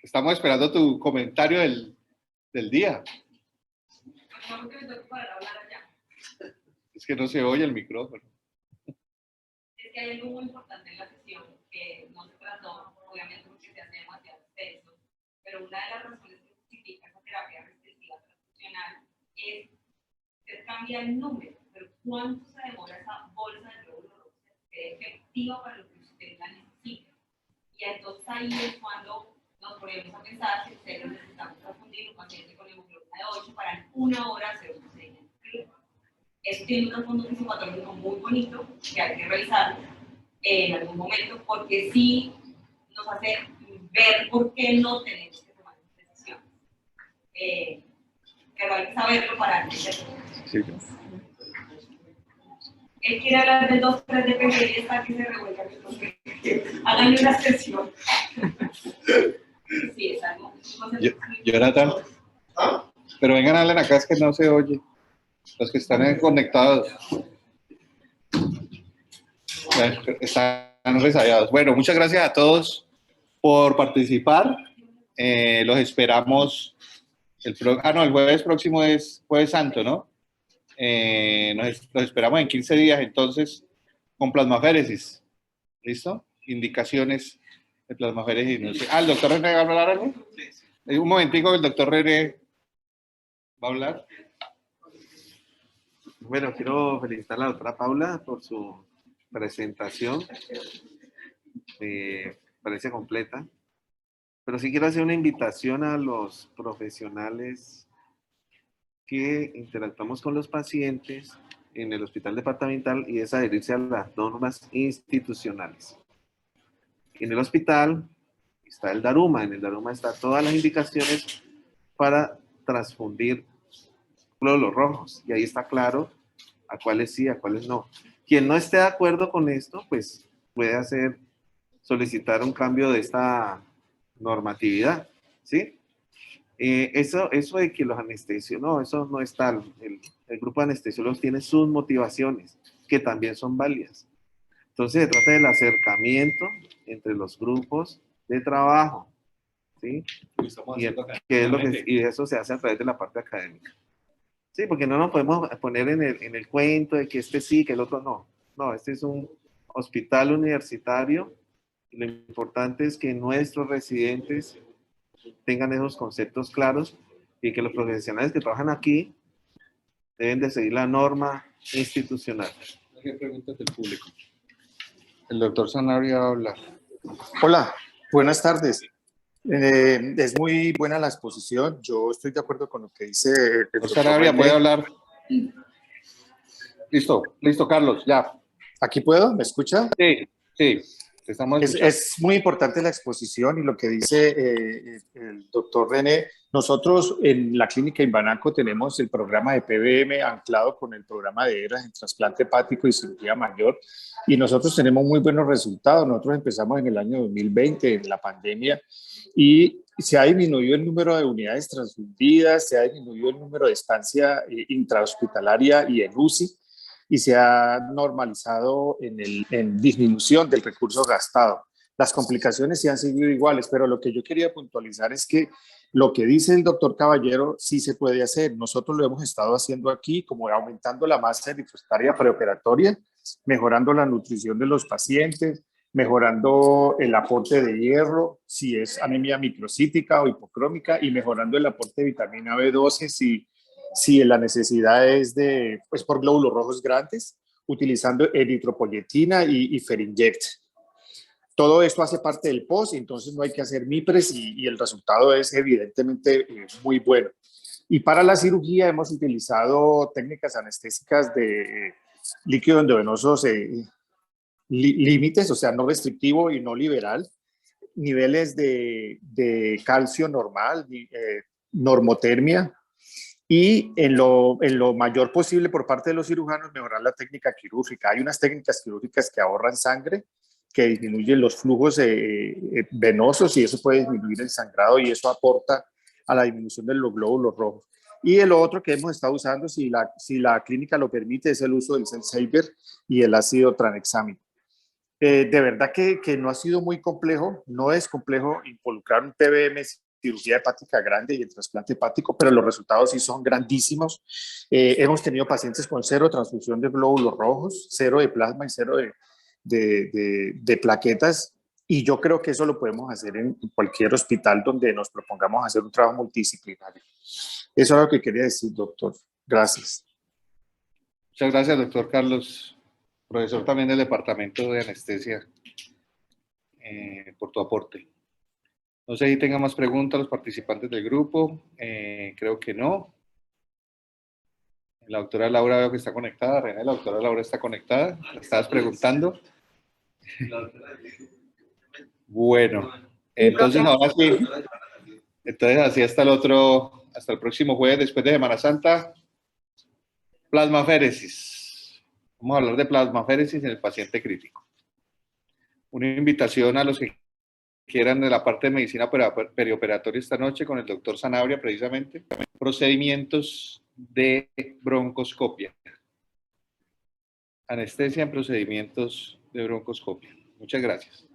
Estamos esperando tu comentario del día. Es que no se oye el micrófono. Es que hay algo muy importante en la sesión que no se trató, obviamente porque se hace demasiado extenso, pero una de las razones que justifica esa terapia restrictiva transfusional es que cambia el número, pero cuánto se demora esa bolsa de glóbulos rojos que es efectiva para lo que usted la necesita. Y entonces ahí es cuando nos ponemos a pensar si ustedes necesitamos transfundir un paciente con hemoglobina de 8 para en 1 hora hacer un procedimiento clínico. Eso tiene un trasfondo fisiopatológico muy bonito que hay que revisar en algún momento porque sí nos hace ver por qué no tenemos que tomar decisiones. Pero hay que saberlo para antes. Sí. Él quiere hablar del 2-3 de PG y está que se revuelva. Háganle una sesión. Sí, es algo. Jonathan, pero vengan a hablar acá, es que no se oye. Los que están conectados están resabiados. Bueno, muchas gracias a todos por participar. Los esperamos. El jueves próximo es Jueves Santo, ¿no? Los esperamos en 15 días, entonces, con plasmaféresis. ¿Listo? Indicaciones de plasmaféresis. ¿El doctor René va a hablar algo? Sí. Un momentico, el doctor René va a hablar. Bueno, quiero felicitar a la doctora Paula por su presentación. Parece completa. Pero sí quiero hacer una invitación a los profesionales que interactuamos con los pacientes en el hospital departamental y es adherirse a las normas institucionales. En el hospital está el Daruma, en el Daruma están todas las indicaciones para transfundir glóbulos rojos y ahí está claro a cuáles sí, a cuáles no. Quien no esté de acuerdo con esto, pues puede solicitar un cambio de esta normatividad, ¿sí? Eso de que los anestesiólogos, no, eso no es tal. El grupo de anestesiólogos tiene sus motivaciones, que también son válidas. Entonces se trata del acercamiento entre los grupos de trabajo, ¿sí? Y eso se hace a través de la parte académica. Sí, porque no nos podemos poner en el cuento de que este sí, que el otro no. No, este es un hospital universitario y lo importante es que nuestros residentes tengan esos conceptos claros y que los profesionales que trabajan aquí deben de seguir la norma institucional. ¿Qué preguntas del público? El doctor Sanabria habla. Hola, buenas tardes. Es muy buena la exposición. Yo estoy de acuerdo con lo que dice el Doctor doctor Sanabria, René. puede hablar. Listo, Carlos, ya. ¿Aquí puedo? ¿Me escucha? Sí, te estamos escuchando. Es muy importante la exposición y lo que dice el doctor René. Nosotros en la clínica Imbanaco tenemos el programa de PBM anclado con el programa de ERAS en trasplante hepático y cirugía mayor y nosotros tenemos muy buenos resultados. Nosotros empezamos en el año 2020, en la pandemia, y se ha disminuido el número de unidades transfundidas, se ha disminuido el número de estancia intrahospitalaria y en UCI, y se ha normalizado en disminución del recurso gastado. Las complicaciones sí han seguido iguales, pero lo que yo quería puntualizar es que lo que dice el doctor Caballero sí se puede hacer. Nosotros lo hemos estado haciendo aquí, como aumentando la masa eritrocitaria preoperatoria, mejorando la nutrición de los pacientes, mejorando el aporte de hierro, si es anemia microcítica o hipocrómica, y mejorando el aporte de vitamina B12 si la necesidad es pues por glóbulos rojos grandes, utilizando eritropoyetina y Ferinject. Todo esto hace parte del post, entonces no hay que hacer MIPRES y el resultado es evidentemente muy bueno. Y para la cirugía hemos utilizado técnicas anestésicas de líquido endovenosos límites, o sea, no restrictivo y no liberal, niveles de calcio normal, normotermia, y en lo mayor posible por parte de los cirujanos mejorar la técnica quirúrgica. Hay unas técnicas quirúrgicas que ahorran sangre, que disminuyen los flujos venosos y eso puede disminuir el sangrado y eso aporta a la disminución de los glóbulos rojos. Y el otro que hemos estado usando, si la clínica lo permite, es el uso del Cell-Saver y el ácido tranexámico. De verdad que no ha sido muy complejo, no es complejo involucrar un PBM, cirugía hepática grande y el trasplante hepático, pero los resultados sí son grandísimos. Hemos tenido pacientes con 0 transfusión de glóbulos rojos, 0 de plasma y 0 de plaquetas, y yo creo que eso lo podemos hacer en cualquier hospital donde nos propongamos hacer un trabajo multidisciplinario. Eso es lo que quería decir, doctor. Gracias. Muchas gracias, doctor Carlos, profesor también del Departamento de Anestesia, por tu aporte. No sé si tengan más preguntas los participantes del grupo. Creo que no. La doctora Laura veo que está conectada. René, la doctora Laura está conectada. ¿La estabas preguntando? Bueno, entonces ahora sí. Entonces así hasta el próximo jueves, después de Semana Santa. Plasmaféresis. Vamos a hablar de plasmaféresis en el paciente crítico. Una invitación a los que quieran de la parte de medicina perioperatoria esta noche con el doctor Sanabria, precisamente. Procedimientos de broncoscopia. Anestesia en procedimientos de broncoscopia. Muchas gracias.